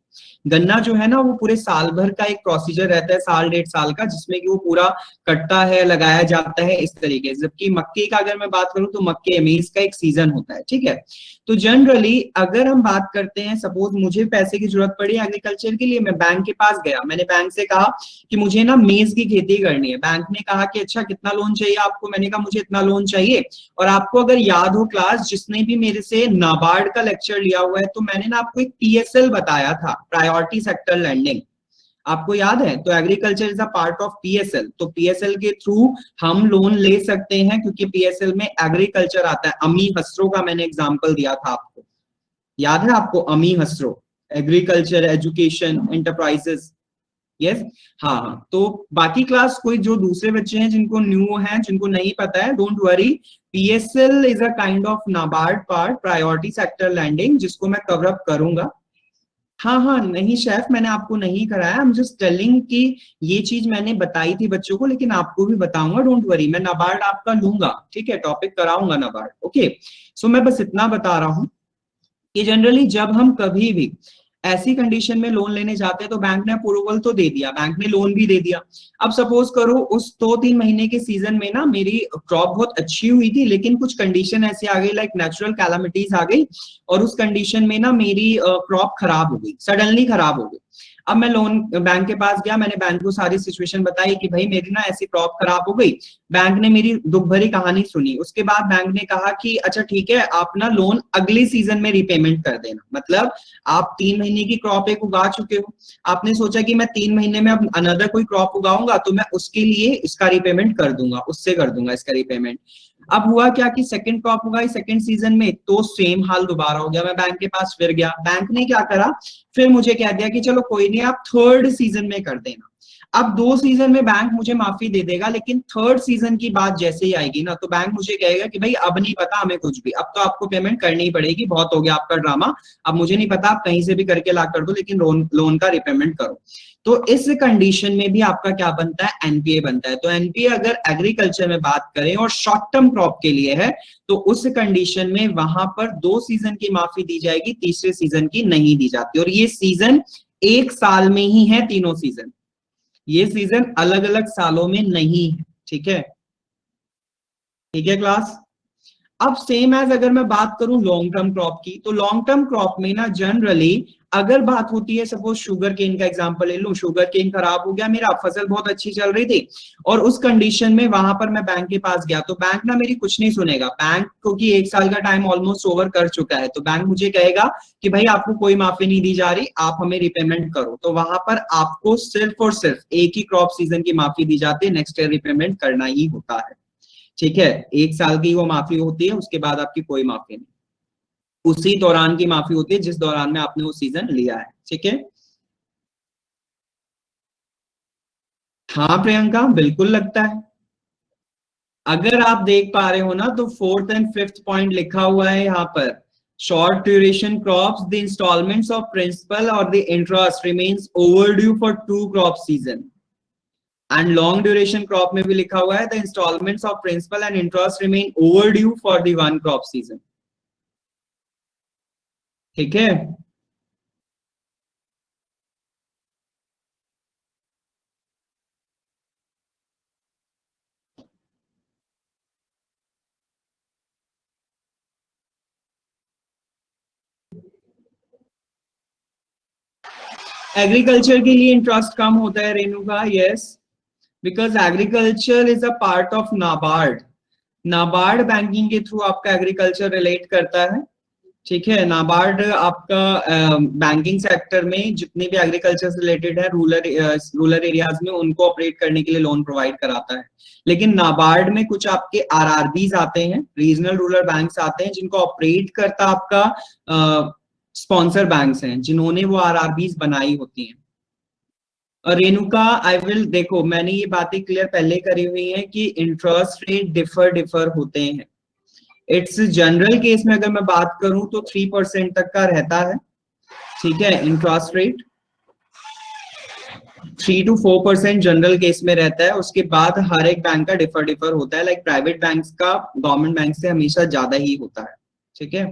गन्ना जो है ना वो पूरे साल भर का एक प्रोसीजर रहता है, साल 1.5 साल का, जिसमें कि वो पूरा कटता है, लगाया जाता है इस तरीके से। जबकि मक्के का अगर मैं बात करूं तो मक्के मेज का एक सीजन होता है, ठीक है। तो जनरली अगर हम बात करते हैं, सपोज मुझे पैसे की जरूरत पड़ी एग्रीकल्चर के लिए, मैं बैंक के पास गया, मैंने बैंक से कहा कि मुझे ना मेज की खेती करनी है। बैंक ने कहा कि अच्छा कितना लोन चाहिए आपको, मैंने कहा मुझे इतना लोन चाहिए। और आपको अगर याद हो क्लास, जिसने भी मेरे से नाबार्ड का लेक्चर लिया हुआ है, तो मैंने ना आपको एक पीएसएल बताया था, प्रायोरिटी सेक्टर लेंडिंग, आपको याद है? तो agriculture is a part of PSL, तो पीएसएल के थ्रू हम लोन ले सकते हैं, क्योंकि पीएसएल में एग्रीकल्चर आता है। अमी हसरो का मैंने एग्जांपल दिया था आपको, याद है आपको? अमी हसरो, एग्रीकल्चर एजुकेशन एंटरप्राइजेस, यस। हाँ, तो बाकी क्लास कोई जो दूसरे बच्चे हैं जिनको न्यू है, जिनको नहीं पता है, don't worry, PSL is a kind of NABARD part, priority sector lending, जिसको मैं कवर अप करूंगा। हाँ हाँ, नहीं शेफ, मैंने आपको नहीं कराया, आई एम जस्ट टेलिंग कि ये चीज मैंने बताई थी बच्चों को, लेकिन आपको भी बताऊंगा, डोंट वरी, मैं नाबार्ड आपका लूंगा, ठीक है, टॉपिक कराऊंगा नाबार्ड, ओके। सो मैं बस इतना बता रहा हूं कि जनरली जब हम कभी भी ऐसी कंडीशन में लोन लेने जाते हैं तो बैंक ने अप्रूवल तो दे दिया, बैंक ने लोन भी दे दिया। अब सपोज करो उस 2-3 महीने के सीजन में ना मेरी क्रॉप बहुत अच्छी हुई थी, लेकिन कुछ कंडीशन ऐसी आ गई, लाइक नेचुरल कैलामिटीज आ गई, और उस कंडीशन में ना मेरी क्रॉप खराब हो गई, सडनली खराब हो गई। अब मैं लोन बैंक के पास गया, मैंने बैंक को सारी सिचुएशन बताई कि भाई मेरी ना ऐसी क्रॉप खराब हो गई। बैंक ने मेरी दुख भरी कहानी सुनी, उसके बाद बैंक ने कहा कि अच्छा ठीक है, आप ना लोन अगले सीजन में रिपेमेंट कर देना। मतलब आप 3 महीने की क्रॉप एक उगा चुके हो, आपने सोचा कि मैं 3 महीने में अब अनदर कोई क्रॉप उगाऊंगा तो मैं उसके लिए इसका रिपेमेंट कर दूंगा, उससे कर दूंगा इसका रिपेमेंट। अब हुआ क्या कि सेकंड क्रॉप उगाई सेकंड सीजन में, तो सेम हाल दोबारा हो गया। मैं बैंक के पास फिर गया, बैंक ने क्या करा, फिर मुझे कह दिया कि चलो कोई नहीं, आप थर्ड सीजन में कर देना। अब 2 सीजन में बैंक मुझे माफी दे देगा, लेकिन थर्ड सीजन की बात जैसे ही आएगी ना, तो बैंक मुझे कहेगा कि भाई अब नहीं पता हमें कुछ भी, अब तो आपको पेमेंट करनी ही पड़ेगी, बहुत हो गया आपका ड्रामा, अब मुझे नहीं पता, आप कहीं से भी करके ला कर दो, लेकिन लोन का रिपेमेंट करो। तो इस कंडीशन में भी आपका क्या बनता है, एनपीए बनता है। तो एनपीए अगर एग्रीकल्चर में बात करें और शॉर्ट टर्म क्रॉप के लिए है, तो उस कंडीशन में वहां पर 2 सीजन की माफी दी जाएगी, तीसरे सीजन की नहीं दी जाती। और ये सीजन 1 साल में ही है, तीनों सीजन, ये सीजन अलग अलग सालों में नहीं है, ठीक है, ठीक है क्लास। अब सेम एज अगर मैं बात करूं लॉन्ग टर्म क्रॉप की, तो लॉन्ग टर्म क्रॉप में ना जनरली अगर बात होती है, सपोज शुगर केन का एग्जांपल ले लूं, शुगर केन खराब हो गया मेरा, फसल बहुत अच्छी चल रही थी, और उस कंडीशन में वहां पर मैं बैंक के पास गया, तो बैंक ना मेरी कुछ नहीं सुनेगा, बैंक क्योंकि 1 साल का टाइम ऑलमोस्ट ओवर कर चुका है, तो बैंक मुझे कहेगा कि भाई आपको कोई माफी नहीं दी जा रही, आप हमें रिपेमेंट करो। तो वहां पर आपको सिर्फ और सिर्फ एक ही क्रॉप सीजन की माफी दी जाती है, नेक्स्ट ईयर रिपेमेंट करना ही होता है, ठीक है। 1 साल की वो माफी होती है, उसके बाद आपकी कोई माफी नहीं, उसी दौरान की माफी होती है जिस दौरान में आपने वो सीजन लिया है, ठीक है। हाँ प्रियंका, बिल्कुल लगता है। अगर आप देख पा रहे हो ना, तो 4th एंड 5th पॉइंट लिखा हुआ है यहाँ पर, short duration crops the installments of principal और the interest remains overdue for 2 crop season. And long duration crop में भी लिखा हुआ है the installments of principal and interest remain overdue for the 1 crop season, ठीक है। एग्रीकल्चर के लिए इंटरेस्ट कम होता है Renuka, yes, because agriculture is a part of NABARD, NABARD banking के थ्रू आपका एग्रीकल्चर रिलेट करता है, ठीक है। नाबार्ड आपका बैंकिंग सेक्टर में जितने भी एग्रीकल्चर से रिलेटेड है, रूरल एरियाज में, उनको ऑपरेट करने के लिए लोन प्रोवाइड कराता है। लेकिन नाबार्ड में कुछ आपके आरआरबीज आते हैं, रीजनल रूरल बैंक्स आते हैं, जिनको ऑपरेट करता आपका स्पॉन्सर बैंक्स हैं, जिन्होंने वो आरआरबीज बनाई होती हैं। रेणुका आई विल, देखो मैंने ये बातें क्लियर पहले करी हुई है कि इंटरेस्ट रेट डिफर होते हैं, इट्स जनरल केस में अगर मैं बात करूं तो 3% तक का रहता है, ठीक है, interest rate 3 to 4% general case में रहता है। उसके बाद हर एक बैंक का डिफर होता है, लाइक प्राइवेट बैंक्स का गवर्नमेंट बैंक से हमेशा ज्यादा ही होता है, ठीक है।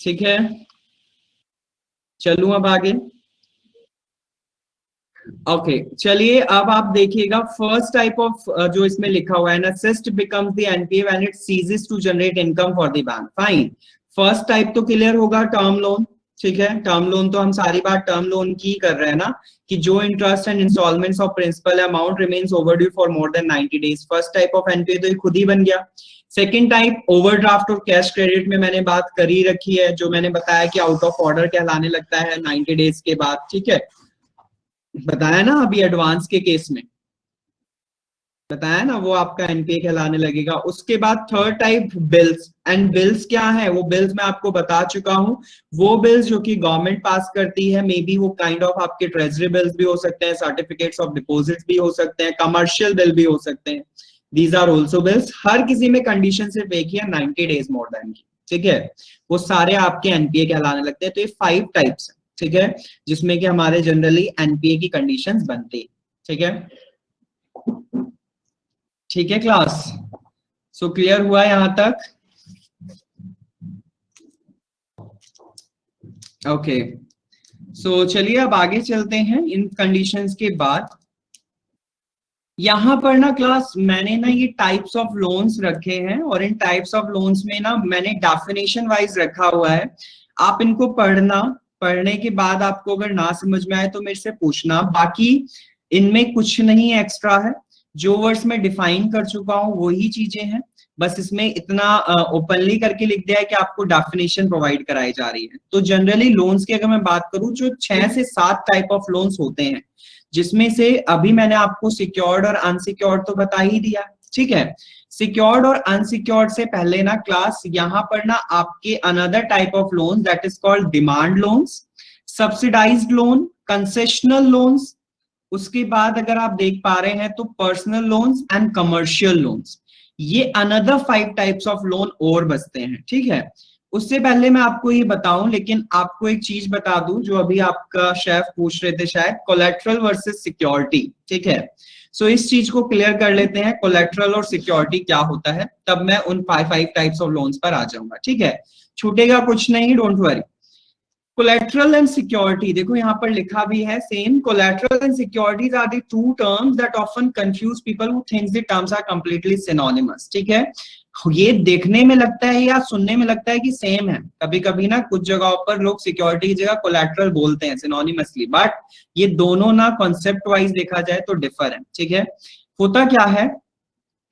ठीक है, चलूं अब आगे। ओके चलिए, अब आप देखिएगा फर्स्ट टाइप ऑफ जो इसमें लिखा हुआ है ना, asset becomes the NPA when it ceases to generate income for the bank. Fine, first type तो क्लियर होगा, टर्म लोन, ठीक है। टर्म लोन तो हम सारी बात टर्म लोन की कर रहे हैं ना, कि जो interest and instalments of principal amount remains overdue for more than 90 days. First type of NPA तो ये खुद ही बन गया। सेकेंड टाइप ओवरड्राफ्ट और कैश क्रेडिट में मैंने बात करी रखी है, जो मैंने बताया कि आउट ऑफ ऑर्डर कहलाने लगता है 90 डेज के बाद, ठीक है, बताया ना अभी एडवांस के केस में बताया ना, वो आपका एनपीए कहलाने लगेगा। उसके बाद third type bills, and bills क्या है, वो बिल्स मैं आपको बता चुका हूं, वो बिल्स जो कि गवर्नमेंट पास करती है, मे बी वो काइंड ऑफ आपके ट्रेजरी बिल्स भी हो सकते हैं, सर्टिफिकेट्स ऑफ डिपॉजिट्स भी हो सकते हैं, कमर्शियल बिल भी हो सकते हैं। These are also bills. हर किसी में कंडीशन सिर्फ एक ही है, 90 डेज मोर देन की, ठीक है, वो सारे आपके एनपीए कहलाने लगते हैं। तो ये 5 टाइप्स है, ठीक है, जिसमें कि हमारे जनरली एनपीए की कंडीशंस बनती है, ठीक है। ठीक है क्लास, सो क्लियर हुआ यहां तक? ओके, सो चलिए अब आगे चलते हैं। इन कंडीशंस के बाद यहां पर ना क्लास मैंने ना ये टाइप्स ऑफ लोन्स रखे हैं, और इन टाइप्स ऑफ लोन्स में ना मैंने डेफिनेशन वाइज रखा हुआ है। आप इनको पढ़ना, पढ़ने के बाद आपको अगर ना समझ में आए तो मेरे से पूछना। बाकी इनमें कुछ नहीं एक्स्ट्रा है, जो वर्ड्स में डिफाइन कर चुका हूं वही चीजें हैं, बस इसमें इतना ओपनली करके लिख दिया है कि आपको डेफिनेशन प्रोवाइड कराई जा रही है। तो जनरली लोन्स की अगर मैं बात करूं, जो 6 से 7 टाइप ऑफ लोन्स होते हैं, जिसमें से अभी मैंने आपको सिक्योर्ड और अनसिक्योर्ड तो बता ही दिया, ठीक है। सिक्योर्ड और अनसिक्योर्ड से पहले ना क्लास यहां पर ना आपके another type of loan that is called demand loans, subsidised loan, concessional loans. उसके बाद अगर आप देख पा रहे हैं तो personal loans and commercial loans, ये अनदर 5 टाइप्स ऑफ लोन और बचते हैं, ठीक है। उससे पहले मैं आपको ये बताऊं, लेकिन आपको एक चीज बता दूं जो अभी आपका शेफ पूछ रहे थे शायद, कोलेट्रल वर्सेस सिक्योरिटी, ठीक है। सो इस चीज को क्लियर कर लेते हैं, कोलेट्रल और सिक्योरिटी क्या होता है, तब मैं उन 5 टाइप्स ऑफ लोन्स पर आ जाऊंगा, ठीक है। छूटेगा कुछ नहीं, don't worry. Collateral and security, देखो यहाँ पर लिखा भी है same, collateral and securities are the two terms that often confuse people who thinks the terms are completely synonymous, ठीक है। ये देखने में लगता है या सुनने में लगता है कि सेम है, कभी कभी ना कुछ जगहों पर लोग सिक्योरिटी की जगह कोलेट्रल बोलते हैं सिनोनिमसली, बट ये दोनों ना कॉन्सेप्ट वाइज देखा जाए तो डिफर है, ठीक है। होता क्या है,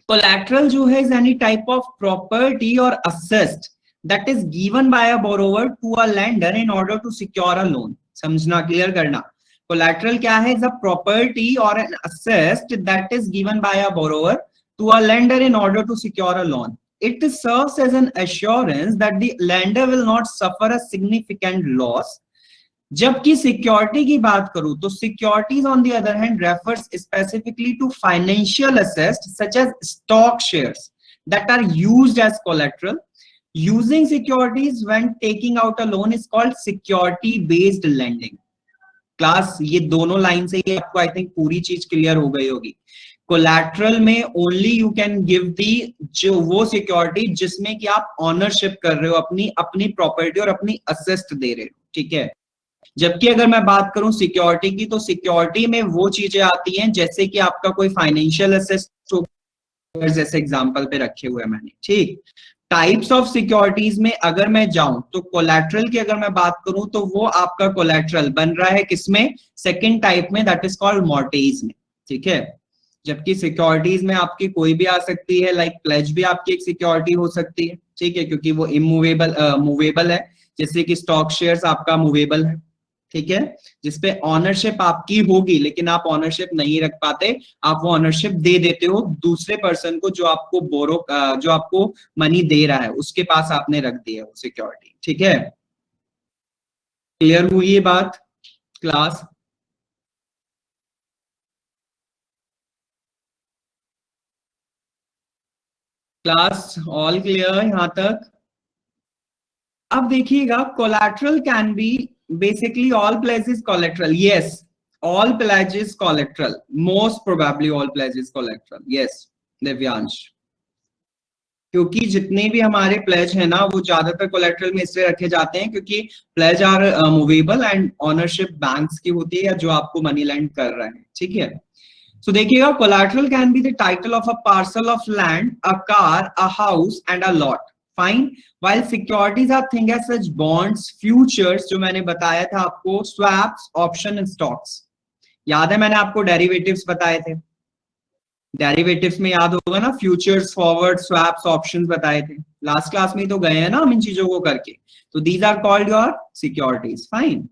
कोलेट्रल जो है is any type of property और asset that is given by a borrower to a lender in order to secure a loan। समझना, क्लियर करना। collateral क्या है, is a property or an asset that is given by a borrower to a lender in order to secure a loan। It serves as an assurance that the lender will not suffer a significant loss। जबकि security की बात करूं तो securities on the other hand refers specifically to financial assets such as stock shares that are used as collateral। Using securities when taking out a loan is called security based lending। Class ये दोनों line से ही आपको I think पूरी चीज clear हो गई होगी। Collateral में ओनली यू कैन गिव दी जो वो सिक्योरिटी जिसमें कि आप ऑनरशिप कर रहे हो, अपनी अपनी प्रॉपर्टी और अपनी असेस्ट दे रहे हो, ठीक है। जबकि अगर मैं बात करूं सिक्योरिटी की, तो सिक्योरिटी में वो चीजें आती हैं जैसे कि आपका कोई फाइनेंशियल असेस्ट, जैसे एग्जांपल पे रखे हुए मैंने, ठीक। टाइप्स ऑफ सिक्योरिटीज में अगर मैं जाऊं तो कोलैटरल की अगर मैं बात करूं तो वो आपका कोलैटरल बन रहा है किसमें, सेकंड टाइप में, दैट इज कॉल्ड मॉर्टेज में, ठीक है। जबकि सिक्योरिटीज में आपकी कोई भी आ सकती है, लाइक प्लेज भी आपकी एक सिक्योरिटी हो सकती है, ठीक है, क्योंकि वो इमूवेबल मूवेबल है, जैसे कि स्टॉक शेयर्स आपका मूवेबल है, ठीक है, जिसपे ऑनरशिप आपकी होगी लेकिन आप ऑनरशिप नहीं रख पाते, आप वो ऑनरशिप दे देते हो दूसरे पर्सन को, जो आपको जो आपको मनी दे रहा है उसके पास आपने रख दिया वो सिक्योरिटी, ठीक है। क्लियर हुई ये बात क्लास? क्लास ऑल क्लियर यहां तक? अब देखिएगा, collateral can be basically all pledges collateral, yes all pledges collateral, most probably all pledges collateral, yes Divyansh. क्योंकि जितने भी हमारे प्लेज है ना वो ज्यादातर कोलैटरल में इसलिए रखे जाते हैं क्योंकि pledge are movable and ownership banks की होती है या जो आपको मनी लेंड कर रहे हैं, ठीक है। So देखिएगा, collateral can be the title of a parcel of land, a car, a house and a lot. Fine. While securities are thing as such bonds, futures जो मैंने बताया था आपको, swaps, option and stocks. याद है मैंने आपको डेरिवेटिव्स बताए थे, डेरिवेटिव्स में याद होगा ना, फ्यूचर्स, फॉरवर्ड, स्वैप्स, ऑप्शंस बताए थे लास्ट क्लास में, तो गए हैं ना हम इन चीजों को करके। तो these are called your securities, fine.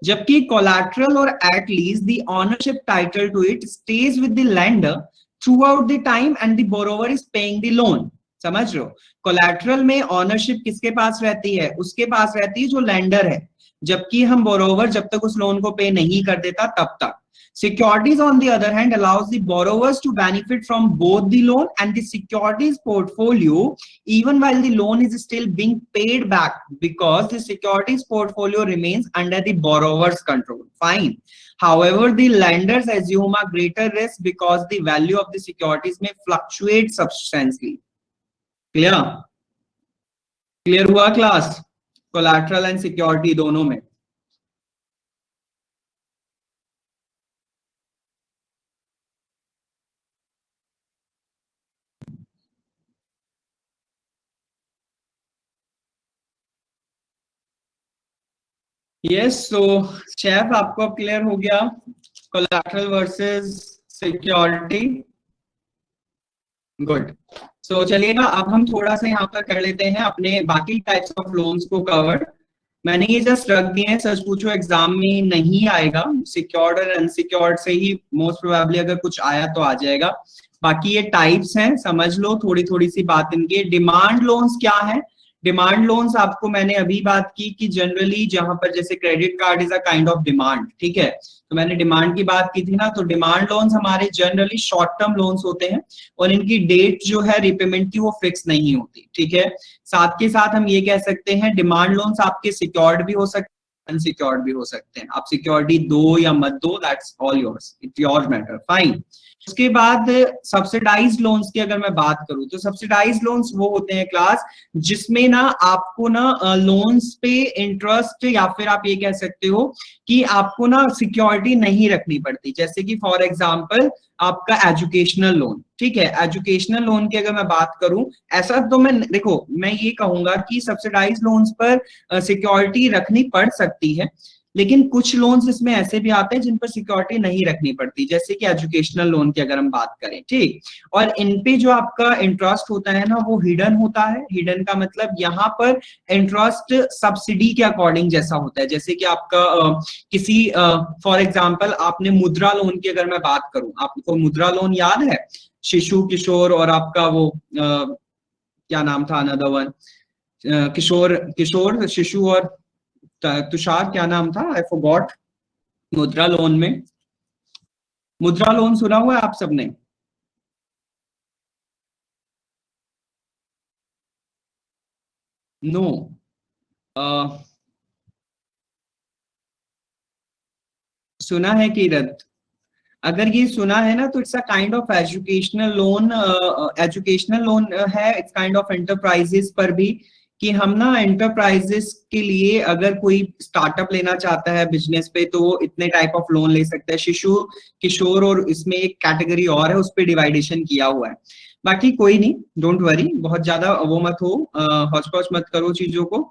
जबकि कोलैटरल और at least the ownership title to it stays with the lender throughout the time and the borrower is paying the loan. समझ रहे हो, कोलैटरल में ऑनरशिप किसके पास रहती है? उसके पास रहती है जो लेंडर है, जबकि हम बोरोवर जब तक उस लोन को पे नहीं कर देता तब तक। Securities, on the other hand, allows the borrowers to benefit from both the loan and the securities portfolio, even while the loan is still being paid back, because the securities portfolio remains under the borrower's control. Fine. However, the lenders assume a greater risk because the value of the securities may fluctuate substantially. Clear? Clear हुआ class? Collateral and security दोनों में। Yes, सो chef आपको अब clear हो गया collateral versus security? Good. सो चलिए ना, अब हम थोड़ा सा यहाँ पर कर लेते हैं अपने बाकी टाइप्स ऑफ लोन्स को कवर। मैंने ये जस्ट रख दिए हैं, सच पूछो एग्जाम में नहीं आएगा, सिक्योर्ड और अनसिक्योर्ड से ही मोस्ट प्रोबेबली अगर कुछ आया तो आ जाएगा। बाकी ये टाइप्स हैं, समझ लो थोड़ी थोड़ी सी बात इनकी। डिमांड लोन्स क्या है? डिमांड लोन्स आपको मैंने अभी बात की कि जनरली जहां पर जैसे credit card is a kind of demand, ठीक है, तो मैंने डिमांड की बात की थी ना। तो डिमांड लोन्स हमारे जनरली शॉर्ट टर्म लोन्स होते हैं और इनकी डेट जो है रिपेमेंट की वो फिक्स नहीं होती, ठीक है। साथ के साथ हम ये कह सकते हैं डिमांड लोन्स आपके सिक्योर्ड भी हो सकते हैं, अनसिक्योर्ड भी हो सकते हैं। आप सिक्योरिटी दो या मत दो, that's all yours, it's your matter, fine. उसके बाद सब्सिडाइज्ड लोन्स की अगर मैं बात करूं तो सब्सिडाइज्ड लोन्स वो होते हैं क्लास जिसमें ना आपको ना लोन्स पे इंटरेस्ट या फिर आप ये कह सकते हो कि आपको ना सिक्योरिटी नहीं रखनी पड़ती। जैसे कि फॉर एग्जांपल आपका एजुकेशनल लोन, ठीक है, एजुकेशनल लोन की अगर मैं बात करूं, ऐसा तो मैं देखो मैं ये कहूंगा कि सब्सिडाइज्ड लोन्स पर सिक्योरिटी रखनी पड़ सकती है, लेकिन कुछ लोन्स इसमें ऐसे भी आते हैं जिन पर सिक्योरिटी नहीं रखनी पड़ती, जैसे कि एजुकेशनल लोन की अगर हम बात करें, ठीक। और इन पे जो आपका इंटरेस्ट होता है ना वो हिडन होता है। हिडन का मतलब यहाँ पर इंटरेस्ट सब्सिडी के अकॉर्डिंग जैसा होता है। जैसे कि आपका किसी फॉर एग्जांपल आपने मुद्रा लोन की अगर मैं बात करूं, आपको मुद्रा लोन याद है, शिशु किशोर और आपका वो क्या नाम था अनदर वन, किशोर शिशु और तुषार, क्या नाम था, आई फॉरगॉट। मुद्रा लोन में, मुद्रा लोन सुना हुआ है आप सबने? नो सुना है कि रद्द? अगर ये सुना है ना तो it's a kind of educational loan, educational loan है, इट्स काइंड ऑफ एंटरप्राइजेस पर भी, कि हम ना एंटरप्राइजेस के लिए अगर कोई स्टार्टअप लेना चाहता है बिजनेस पे तो वो इतने टाइप ऑफ लोन ले सकता है। शिशु किशोर और इसमें एक कैटेगरी और है, उस पर डिवाइडेशन किया हुआ है। बाकी कोई नहीं, डोंट वरी, बहुत ज्यादा वो मत हो, हौच पौच मत करो चीजों को।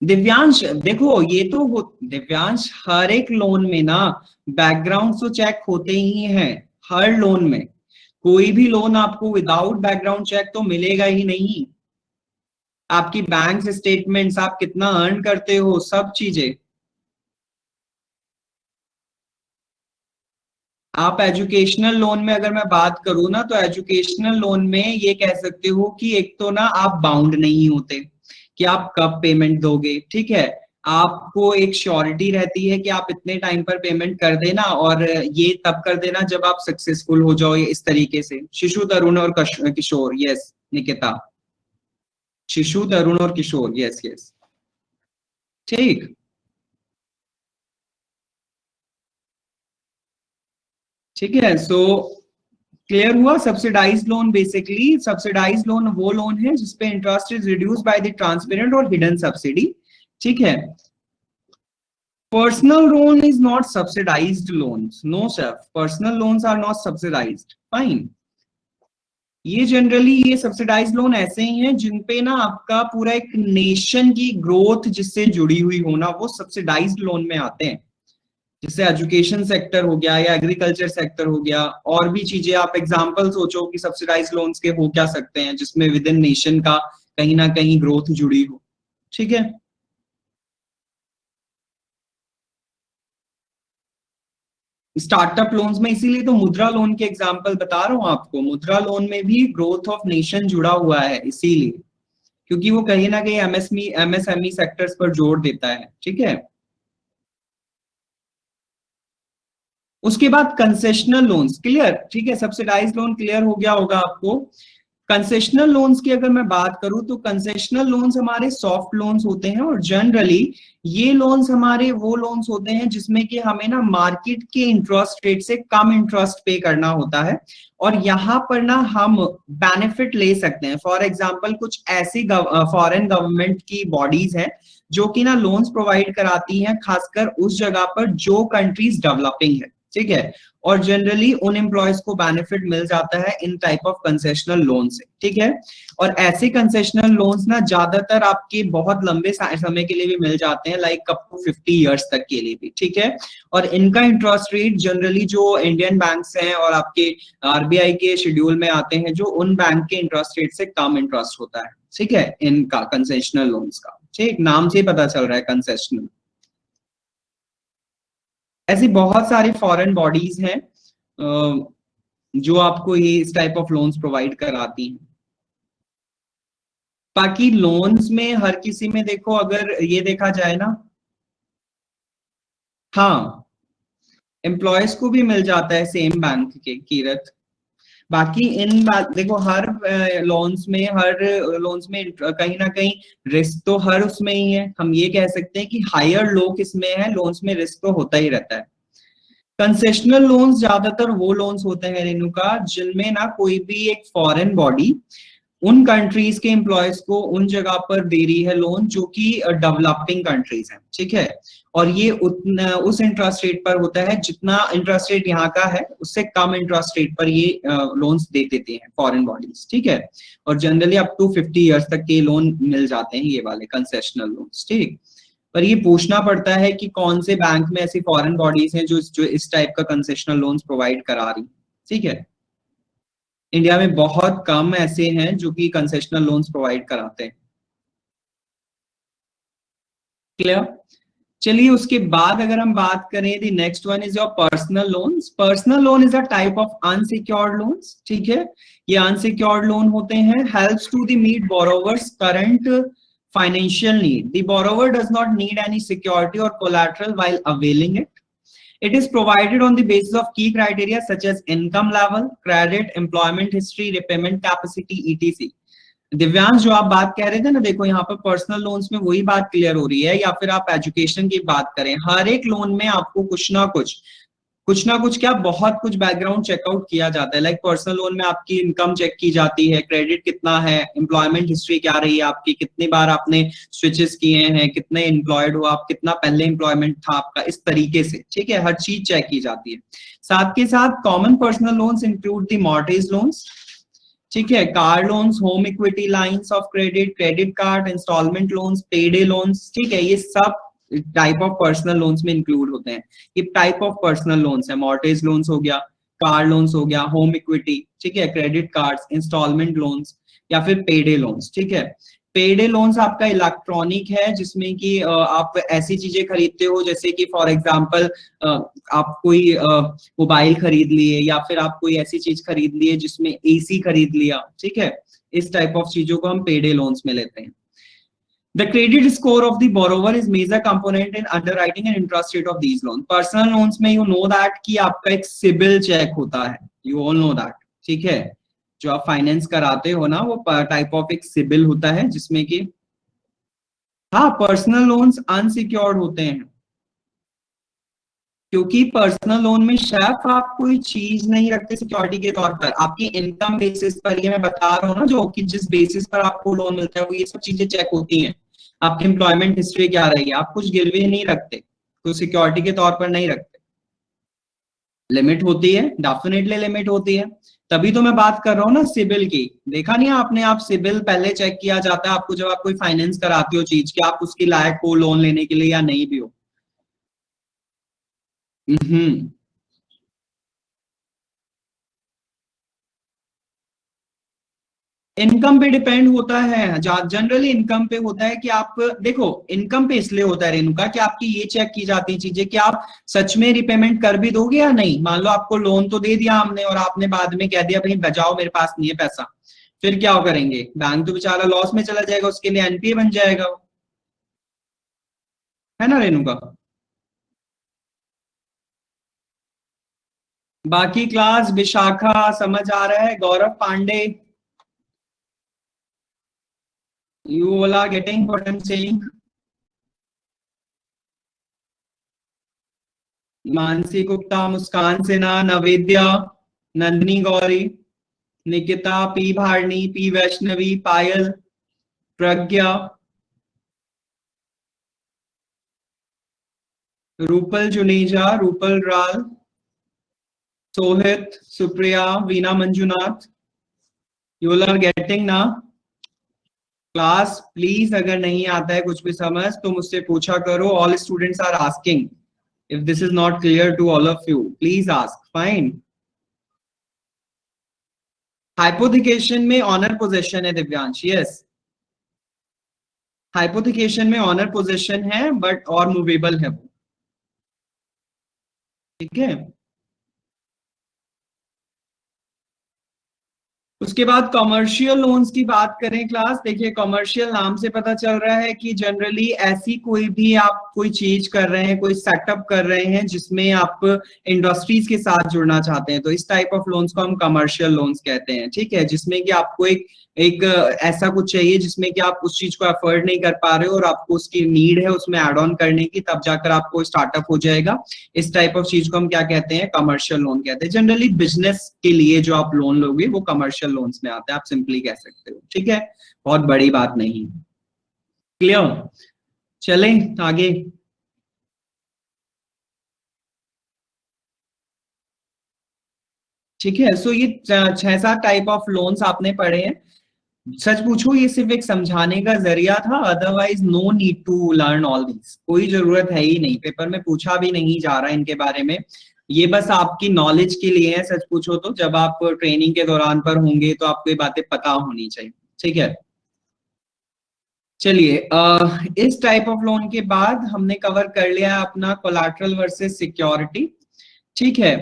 दिव्यांश देखो, ये तो दिव्यांश हर एक लोन में ना बैकग्राउंड तो चेक होते ही हैं, हर लोन में। कोई भी लोन आपको विदाउट बैकग्राउंड चेक तो मिलेगा ही नहीं। आपकी बैंक स्टेटमेंट्स, आप कितना अर्न करते हो, सब चीजें। आप एजुकेशनल लोन में अगर मैं बात करूं ना तो एजुकेशनल लोन में ये कह सकते हो कि एक तो ना आप बाउंड नहीं होते कि आप कब पेमेंट दोगे, ठीक है। आपको एक श्योरिटी रहती है कि आप इतने टाइम पर पेमेंट कर देना, और ये तब कर देना जब आप सक्सेसफुल हो जाओ, इस तरीके से। शिशु, तरुण और किशोर, यस निकिता। शिशु, तरुण और किशोर, यस यस, ठीक। ठीक है, सो क्लियर हुआ। Subsidised loan, basically subsidised loan वो लोन है जिसपे interest is reduce by the transparent और हिडन सब्सिडी, ठीक है। Personal loan is not subsidised loans, no sir, personal loans are not subsidised, fine. ये जनरली ये subsidised loan ऐसे ही हैं जिनपे ना आपका पूरा एक नेशन की ग्रोथ जिससे जुड़ी हुई होना, वो सब्सिडाइज्ड लोन में आते हैं। जैसे एजुकेशन सेक्टर हो गया या एग्रीकल्चर सेक्टर हो गया, और भी चीजें आप एग्जांपल सोचो कि सब्सिडाइज्ड लोन्स के हो क्या सकते हैं, जिसमें विद इन नेशन का कहीं ना कहीं ग्रोथ जुड़ी हो, ठीक है। स्टार्टअप लोन्स में इसीलिए तो मुद्रा लोन के एग्जांपल बता रहा हूं आपको, मुद्रा लोन में भी ग्रोथ ऑफ नेशन जुड़ा हुआ है, इसीलिए, क्योंकि वो कहीं ना कहीं एमएसएमई सेक्टर्स पर जोर देता है, ठीक है। उसके बाद कंसेशनल लोन्स, क्लियर, ठीक है। सब्सिडाइज्ड लोन क्लियर हो गया होगा आपको। कंसेशनल लोन्स की अगर मैं बात करूं तो कंसेशनल लोन्स हमारे सॉफ्ट लोन्स होते हैं, और जनरली ये लोन्स हमारे वो लोन्स होते हैं जिसमें कि हमें ना मार्केट के इंटरेस्ट रेट से कम इंटरेस्ट पे करना होता है, और यहाँ पर ना हम बेनिफिट ले सकते हैं। फॉर एग्जाम्पल कुछ ऐसी फॉरेन गवर्नमेंट की बॉडीज हैं जो कि ना लोन्स प्रोवाइड कराती हैं, खासकर उस जगह पर जो कंट्रीज डेवलपिंग है, ठीक है। और जनरली उन एम्प्लॉयज को बेनिफिट मिल जाता है इन टाइप ऑफ कंसेशनल लोन से, ठीक है। और ऐसे कंसेशनल लोन्स ना ज्यादातर आपके बहुत लंबे समय के लिए भी मिल जाते हैं, लाइक अप टू 50 ईयर्स तक के लिए भी, ठीक है। और इनका इंटरेस्ट रेट जनरली जो इंडियन बैंक्स हैं और आपके आरबीआई के शेड्यूल में आते हैं, जो उन बैंक के इंटरेस्ट रेट से कम इंटरेस्ट होता है, ठीक है, इनका कंसेशनल लोन्स का, ठीक। नाम से ही पता चल रहा है कंसेशनल। ऐसी बहुत सारी फॉरेन बॉडीज हैं जो आपको ये इस टाइप ऑफ लोन्स प्रोवाइड कराती हैं। बाकी लोन्स में हर किसी में देखो, अगर ये देखा जाए ना, हाँ, एम्प्लॉयज को भी मिल जाता है सेम बैंक के, कीरत। बाकी इन बात देखो, हर लोन्स में कहीं ना कहीं रिस्क तो हर उसमें ही है। हम ये कह सकते हैं कि हायर लो किसमें है, लोन्स में रिस्क तो होता ही रहता है। कंसेशनल लोन्स ज्यादातर वो लोन्स होते हैं रेणुका, जिनमें ना कोई भी एक फॉरेन बॉडी उन कंट्रीज के एम्प्लॉयज को उन जगह पर दे रही है लोन जो कि डेवलपिंग कंट्रीज हैं, ठीक है। और ये उस इंटरेस्ट रेट पर होता है जितना इंटरेस्ट रेट यहाँ का है, उससे कम इंटरेस्ट रेट पर ये लोन्स दे देते हैं फॉरेन बॉडीज, ठीक है। और जनरली अप टू 50 ईयर्स तक के लोन मिल जाते हैं, ये वाले कंसेशनल लोन्स, ठीक। पर ये पूछना पड़ता है कि कौन से बैंक में ऐसी फॉरेन बॉडीज हैं जो इस टाइप का कंसेशनल लोन्स प्रोवाइड करा रही, ठीक है। इंडिया में बहुत कम ऐसे हैं जो कि कंसेशनल लोन्स प्रोवाइड कराते हैं, क्लियर। चलिए उसके बाद अगर हम बात करें, the next one is your personal loans. Personal loan is a type of unsecured loans, ठीक है। ये अनसिक्योर्ड लोन होते हैं, helps to the meet borrowers current financial need. The borrower does not need any security or collateral while availing it. It is provided on the basis of key criteria such as income level, credit, employment history, repayment capacity, etc. Divyansh, जो आप बात कह रहे थे ना, देखो यहाँ पर पर्सनल लोन्स में वही बात क्लियर हो रही है, या फिर आप एजुकेशन की बात करें, हर एक लोन में आपको कुछ ना कुछ क्या बहुत कुछ बैकग्राउंड चेकआउट किया जाता है। लाइक पर्सनल लोन में आपकी इनकम चेक की जाती है, क्रेडिट कितना है, एम्प्लॉयमेंट हिस्ट्री क्या रही है आपकी, कितनी बार आपने स्विचेस किए हैं, कितने एम्प्लॉयड हो आप, कितना पहले एम्प्लॉयमेंट था आपका, इस तरीके से, ठीक है, हर चीज चेक की जाती है। साथ के साथ common personal loans include the mortgage loans, ठीक है, car loans, home equity lines of credit, credit card, instalment loans, payday loans, ठीक है। ये सब टाइप ऑफ पर्सनल लोन्स में इंक्लूड होते हैं। ये टाइप ऑफ पर्सनल लोन्स है, मॉर्गेज लोन्स हो गया, कार लोन्स हो गया, होम इक्विटी, ठीक है, क्रेडिट कार्ड्स, इंस्टॉलमेंट लोन्स, या फिर पेडे लोन्स, ठीक है। पेडे लोन्स आपका इलेक्ट्रॉनिक है, जिसमें कि आप ऐसी चीजें खरीदते हो जैसे कि फॉर एग्जांपल आप कोई मोबाइल खरीद लिए, या फिर आप कोई ऐसी चीज खरीद लिए जिसमें एसी खरीद लिया, ठीक है। इस टाइप ऑफ चीजों को हम पेडे लोन्स में लेते हैं। The credit score of the borrower is major component in underwriting and interest rate of these loans. Personal loans में you know that कि आपका एक सिबिल चेक होता है, you all know that, ठीक है? जो आप फाइनेंस कराते हो ना, वो टाइप ऑफ एक सिबिल होता है जिसमें कि हाँ पर्सनल लोन्स अनसिक्योर्ड होते हैं, क्योंकि पर्सनल लोन में शेफ आप कोई चीज नहीं रखते सिक्योरिटी के तौर पर, आपकी इनकम बेसिस पर, ये मैं बता रहा हूँ ना, जो कि जिस बेसिस पर आपको लोन मिलता है वो ये सब चीजें चेक होती हैं। आपकी एम्प्लॉयमेंट हिस्ट्री क्या रही है, आप कुछ गिरवी नहीं रखते, तो सिक्योरिटी के तौर पर नहीं रखते। लिमिट होती है, डेफिनेटली लिमिट होती है, तभी तो मैं बात कर रहा हूँ ना सिबिल की। देखा नहीं आपने, आप सिबिल पहले चेक किया जाता है आपको जब आप कोई फाइनेंस कराते हो चीज कि आप उसकी लायक हो लोन लेने के लिए या नहीं भी हो। इनकम पे डिपेंड होता है, जनरली इनकम पे होता है कि आप देखो, इनकम पे इसलिए होता है रेणुका कि आपकी ये चेक की जाती है चीजें कि आप सच में रिपेमेंट कर भी दोगे या नहीं। मान लो आपको लोन तो दे दिया हमने और आपने बाद में कह दिया भाई बचाओ मेरे पास नहीं है पैसा, फिर क्या करेंगे? बैंक तो बेचारा लॉस में चला जाएगा, उसके लिए एनपीए बन जाएगा, है ना रेणुका? बाकी क्लास विशाखा समझ आ रहा है? Gaurav Pandey, you all are getting what I'm saying? Mansi Gupta, Muskan Sinha, Navedya, Nandini Gauri, Nikita, P Bharani, P Vaishnavi, Payal, Pragya, Rupal Juneja, Rupal Ral, Sohit, Supriya, Veena Manjunath, you all are getting ना क्लास? प्लीज अगर नहीं आता है कुछ भी समझ तो मुझसे पूछा करो। All students are asking, if this is not clear to all of you please ask. Fine. Hypothecation में ऑनर पोजीशन है दिव्यांश, यस हाइपोथिकेशन में ऑनर पोजीशन है बट और मूवेबल है वो, ठीक है। उसके बाद कमर्शियल लोन्स की बात करें क्लास, देखिए कमर्शियल नाम से पता चल रहा है कि जनरली ऐसी कोई भी आप कोई चीज कर रहे हैं, कोई सेटअप कर रहे हैं जिसमें आप इंडस्ट्रीज के साथ जुड़ना चाहते हैं, तो इस टाइप ऑफ लोन्स को हम कमर्शियल लोन्स कहते हैं, ठीक है। जिसमें कि आपको एक ऐसा कुछ चाहिए जिसमें कि आप उस चीज को अफोर्ड नहीं कर पा रहे हो और आपको उसकी नीड है उसमें एड ऑन करने की, तब जाकर आपको स्टार्टअप हो जाएगा। इस टाइप ऑफ चीज को हम क्या कहते हैं? कमर्शियल लोन कहते हैं। जनरली बिजनेस के लिए जो आप लोन लोगे वो कमर्शियल लोन्स में आते हैं, आप सिंपली कह सकते हो, ठीक है, बहुत बड़ी बात नहीं। क्लियर? चलें आगे। ठीक है, सो ये 6-7 टाइप ऑफ लोन्स आपने पढ़े हैं। सच पूछो ये सिर्फ एक समझाने का जरिया था, otherwise no need to learn all this, कोई जरूरत है ही नहीं, पेपर में पूछा भी नहीं जा रहा इनके बारे में, ये बस आपकी नॉलेज के लिए है। सच पूछो तो जब आप ट्रेनिंग के दौरान पर होंगे तो आपको ये बातें पता होनी चाहिए, ठीक है। चलिए इस टाइप ऑफ लोन के बाद हमने कवर कर लिया है अपना कोलैटरल वर्सेस सिक्योरिटी, ठीक है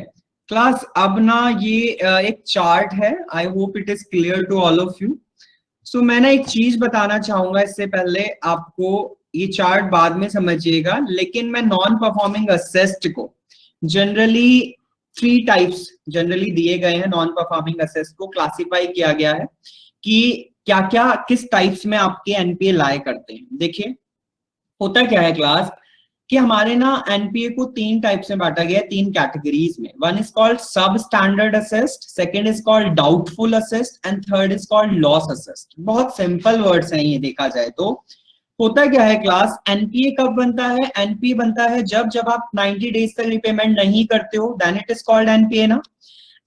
क्लास। अब ना ये एक चार्ट है, I hope it is clear to all of you. So मैं ना एक चीज बताना चाहूंगा इससे पहले आपको, ये चार्ट बाद में समझिएगा, लेकिन मैं नॉन परफॉर्मिंग असेस्ट को जनरली 3 टाइप्स जनरली दिए गए हैं। नॉन परफॉर्मिंग असेस्ट को क्लासिफाई किया गया है कि क्या क्या किस टाइप्स में आपके एनपीए लाए करते हैं। देखिए होता क्या है क्लास कि हमारे ना एनपीए को 3 टाइप्स में बांटा गया है, 3 कैटेगरीज में। वन इज कॉल्ड सब standard asset, second is called doubtful asset and third is called loss asset. बहुत सिंपल वर्ड्स हैं ये देखा जाए तो। होता क्या है क्लास, एनपीए कब बनता है? एनपीए बनता है जब आप 90 डेज तक रिपेमेंट नहीं करते हो, then it is called NPA ना।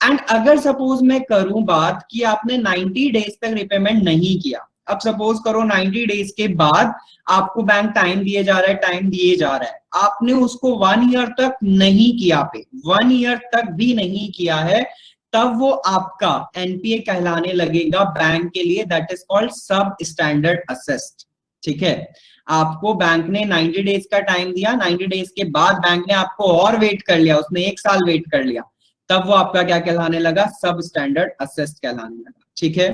एंड अगर सपोज मैं करूं बात कि आपने 90 डेज तक रिपेमेंट नहीं किया, अब सपोज करो 90 डेज के बाद आपको बैंक टाइम दिए जा रहा है, टाइम दिए जा रहा है, आपने उसको 1 ईयर तक नहीं किया, पे 1 ईयर तक भी नहीं किया है, तब वो आपका एनपीए कहलाने लगेगा बैंक के लिए, दैट इज कॉल्ड सब स्टैंडर्ड असेस्ट, ठीक है। आपको बैंक ने 90 डेज का टाइम दिया, 90 डेज के बाद बैंक ने आपको और वेट कर लिया, उसने 1 साल वेट कर लिया, तब वो आपका क्या कहलाने लगा? सब स्टैंडर्ड असेस्ट कहलाने लगा, ठीक है।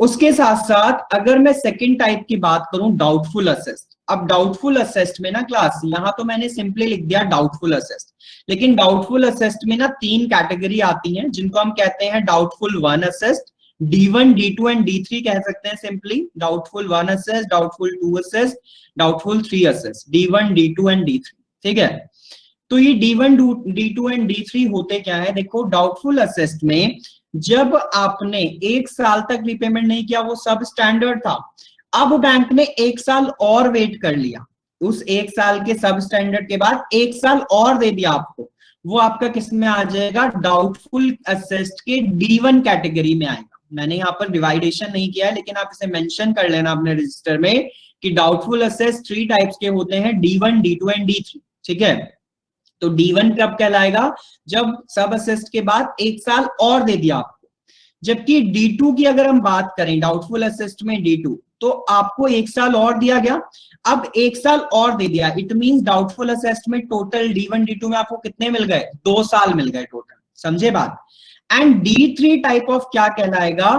उसके साथ साथ अगर मैं सेकंड टाइप की बात करूं, डाउटफुल असेस्ट। अब डाउटफुल असेस्ट में ना क्लास, यहां तो मैंने सिंपली लिख दिया डाउटफुल असेस्ट, लेकिन डाउटफुल असेस्ट में ना 3 कैटेगरी आती हैं जिनको हम कहते हैं doubtful 1 asset, D1, D2 and D3 कह सकते हैं simply. Doubtful 1 asset, doubtful 2 asset, doubtful 3 asset, D1, D2 and D3। ठीक है, तो ये D1, D2 एंड D3 होते क्या है? देखो, डाउटफुल असेस्ट में जब आपने 1 साल तक रिपेमेंट नहीं किया, वो सब स्टैंडर्ड था। अब बैंक ने 1 साल और वेट कर लिया, उस 1 साल के सब स्टैंडर्ड के बाद 1 साल और दे दिया आपको, वो आपका किस में आ जाएगा? डाउटफुल असेस्ट के D1 कैटेगरी में आएगा। मैंने यहाँ पर डिवाइडेशन नहीं किया है, लेकिन आप इसे मेंशन कर लेना अपने रजिस्टर में कि डाउटफुल असेस्ट 3 टाइप्स के होते हैं, D1, D2 एंड D3। ठीक है, तो D1 कब कहलाएगा? जब सब असेस्ट के बाद 1 साल और दे दिया आपको। जबकि D2 की अगर हम बात करें, डाउटफुल असेस्ट में D2, तो आपको 1 साल और दिया गया, अब 1 साल और दे दिया। इट मींस डाउटफुल असेस्ट में टोटल D1, D2 में आपको कितने मिल गए? 2 साल मिल गए टोटल। समझे बात? एंड D3 टाइप ऑफ क्या कहलाएगा?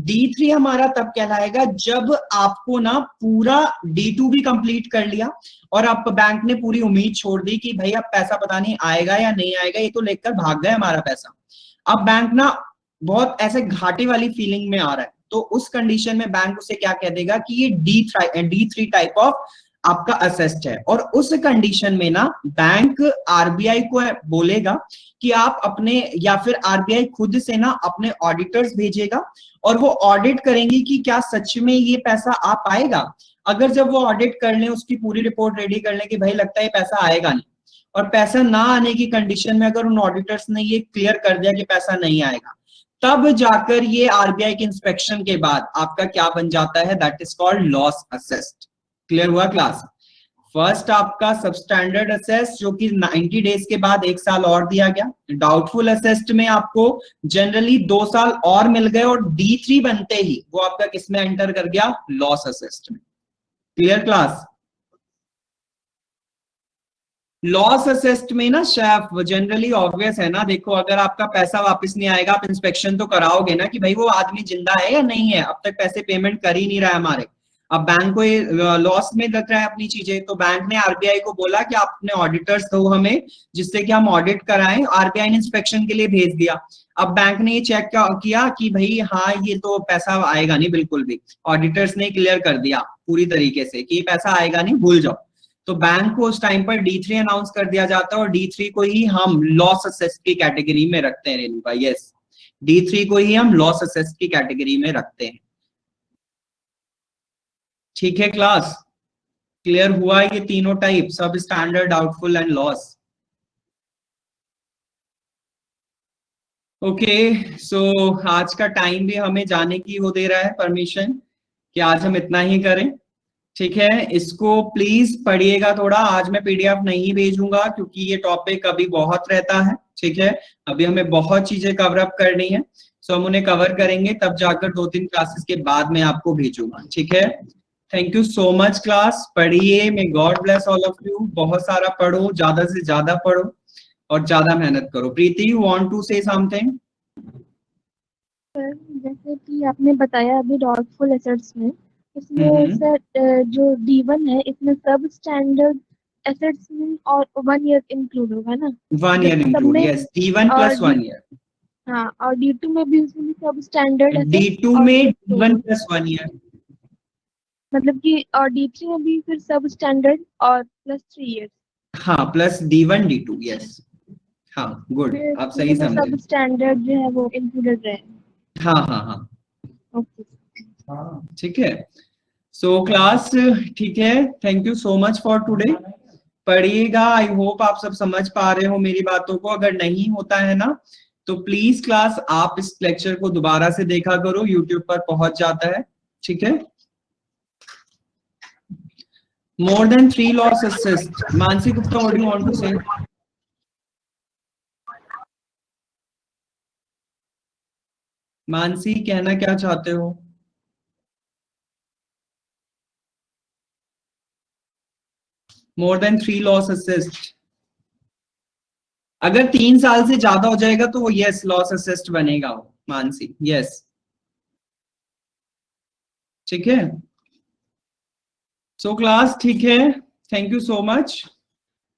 D3 हमारा तब कहलाएगा जब आपको ना पूरा D2 भी कंप्लीट कर लिया और अब बैंक ने पूरी उम्मीद छोड़ दी कि भाई अब पैसा पता नहीं आएगा या नहीं आएगा, ये तो लेकर भाग गए हमारा पैसा। अब बैंक ना बहुत ऐसे घाटे वाली फीलिंग में आ रहा है, तो उस कंडीशन में बैंक उसे क्या कह देगा कि ये D3 टाइप ऑफ आपका असेस्ट है। और उस कंडीशन में ना बैंक आरबीआई को बोलेगा कि आप अपने, या फिर आरबीआई खुद से ना अपने ऑडिटर्स भेजेगा और वो ऑडिट करेंगे कि क्या सच में ये पैसा आ पाएगा। अगर जब वो ऑडिट कर लें, उसकी पूरी रिपोर्ट रेडी कर लें कि भाई लगता है ये पैसा आएगा नहीं, और पैसा ना आने की कंडीशन में अगर उन ऑडिटर्स ने ये क्लियर कर दिया कि पैसा नहीं आएगा, तब जाकर ये आरबीआई के इंस्पेक्शन के बाद आपका क्या बन जाता है? That is called loss asset. Clear हुआ क्लास? फर्स्ट आपका सबस्टैंडर्ड असेस्ट जो कि 90 डेज के बाद 1 साल और दिया गया। डाउटफुल असेस्ट में आपको जनरली 2 साल और मिल गए और D3 बनते ही वो आपका किसमें एंटर कर गया? लॉस असेस्ट में। Clear class? लॉस असेस्ट में ना शेफ जनरली ऑब्वियस है ना, देखो अगर आपका पैसा वापस नहीं आएगा, आप इंस्पेक्शन तो कराओगे ना कि भाई वो आदमी जिंदा है या नहीं है, अब तक पैसे पेमेंट कर ही नहीं रहा है हमारे। अब बैंक को ये लॉस में लग रहा है अपनी चीजें, तो बैंक ने आरबीआई को बोला कि आप अपने ऑडिटर्स दो हमें, जिससे कि हम ऑडिट कराएं। आरबीआई ने इंस्पेक्शन के लिए भेज दिया। अब बैंक ने ये चेक किया कि भाई हाँ ये तो पैसा आएगा नहीं बिल्कुल भी, ऑडिटर्स ने क्लियर कर दिया पूरी तरीके से कि पैसा आएगा नहीं, भूल जाओ। तो बैंक को उस टाइम पर D3 अनाउंस कर दिया जाता है और D3 को ही हम लॉस असेस्ट की कैटेगरी में रखते हैं रेनू भाई। यस, D3 को ही हम लॉस असेस्ट की कैटेगरी में रखते हैं। ठीक है क्लास? क्लियर हुआ ये तीनों type, substandard, doubtful and loss? Okay, so आज का टाइम भी हमें जाने की वो दे रहा है परमिशन कि आज हम इतना ही करें। ठीक है, इसको प्लीज पढ़िएगा थोड़ा। आज मैं पीडीएफ नहीं भेजूंगा क्योंकि ये टॉपिक अभी बहुत रहता है। ठीक है, अभी हमें बहुत चीजें कवर अप करनी है, सो हम उन्हें कवर करेंगे तब जाकर 2-3 क्लासेस के बाद मैं आपको भेजूंगा। ठीक है, thank you so much class. पढ़िए, may God bless all of you. बहुत सारा पढ़ो, ज्यादा से ज्यादा पढ़ो और ज्यादा मेहनत करो। Preeti, you want to say something? Sir, जैसे कि आपने बताया अभी डाउटफुल एसेट्स में, इसमें सर जो D1 है इसमें सब स्टैंडर्ड एसेट्स में और 1 ईयर इंक्लूड होगा ना? 1 ईयर सब इंक्लूड, में। यस, D1 और प्लस 1 ईयर। हाँ, और D2 में भी उसमें भी सब स्टैंडर्ड एसेट्स D2 और में फिर D1 प्लस 1 ईयर। मतलब कि और D3 में भी फिर सब स्टैंडर्ड और प्लस 3 ईयर। हाँ, प्लस D1 D2, यस। हाँ, गुड, आप सही सब समझे। स्टैंडर्ड जो है वो इंक्लूडेड रहे। हाँ हाँ हाँ, ओके। ठीक है। सो क्लास, ठीक है, thank you so much for today. पढ़िएगा, आई होप आप सब समझ पा रहे हो मेरी बातों को। अगर नहीं होता है ना तो प्लीज क्लास आप इस लेक्चर को दोबारा से देखा करो, यूट्यूब पर पहुंच जाता है। ठीक है, more than 3 loss assist. Mansi Gupta, what do you want to say? Mansi, कहना क्या चाहते हो? More than 3 loss assist. अगर 3 साल से ज्यादा हो जाएगा तो वो यस लॉस असिस्ट बनेगा वो, मानसी। यस, ठीक है, सो क्लास ठीक है, thank you so much,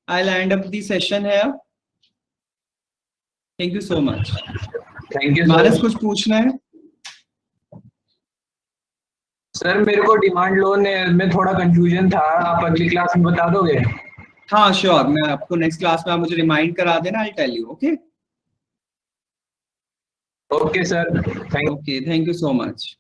I will end up the session है। Thank you so much. Thank you Manas sir. कुछ पूछना है? सर मेरे को डिमांड लोन में थोड़ा कंफ्यूजन था, आप अगली क्लास में बता दोगे? हाँ श्योर, मैं आपको नेक्स्ट क्लास में आप मुझे रिमाइंड करा देना, I tell you. Okay okay sir, thank okay, thank you so much.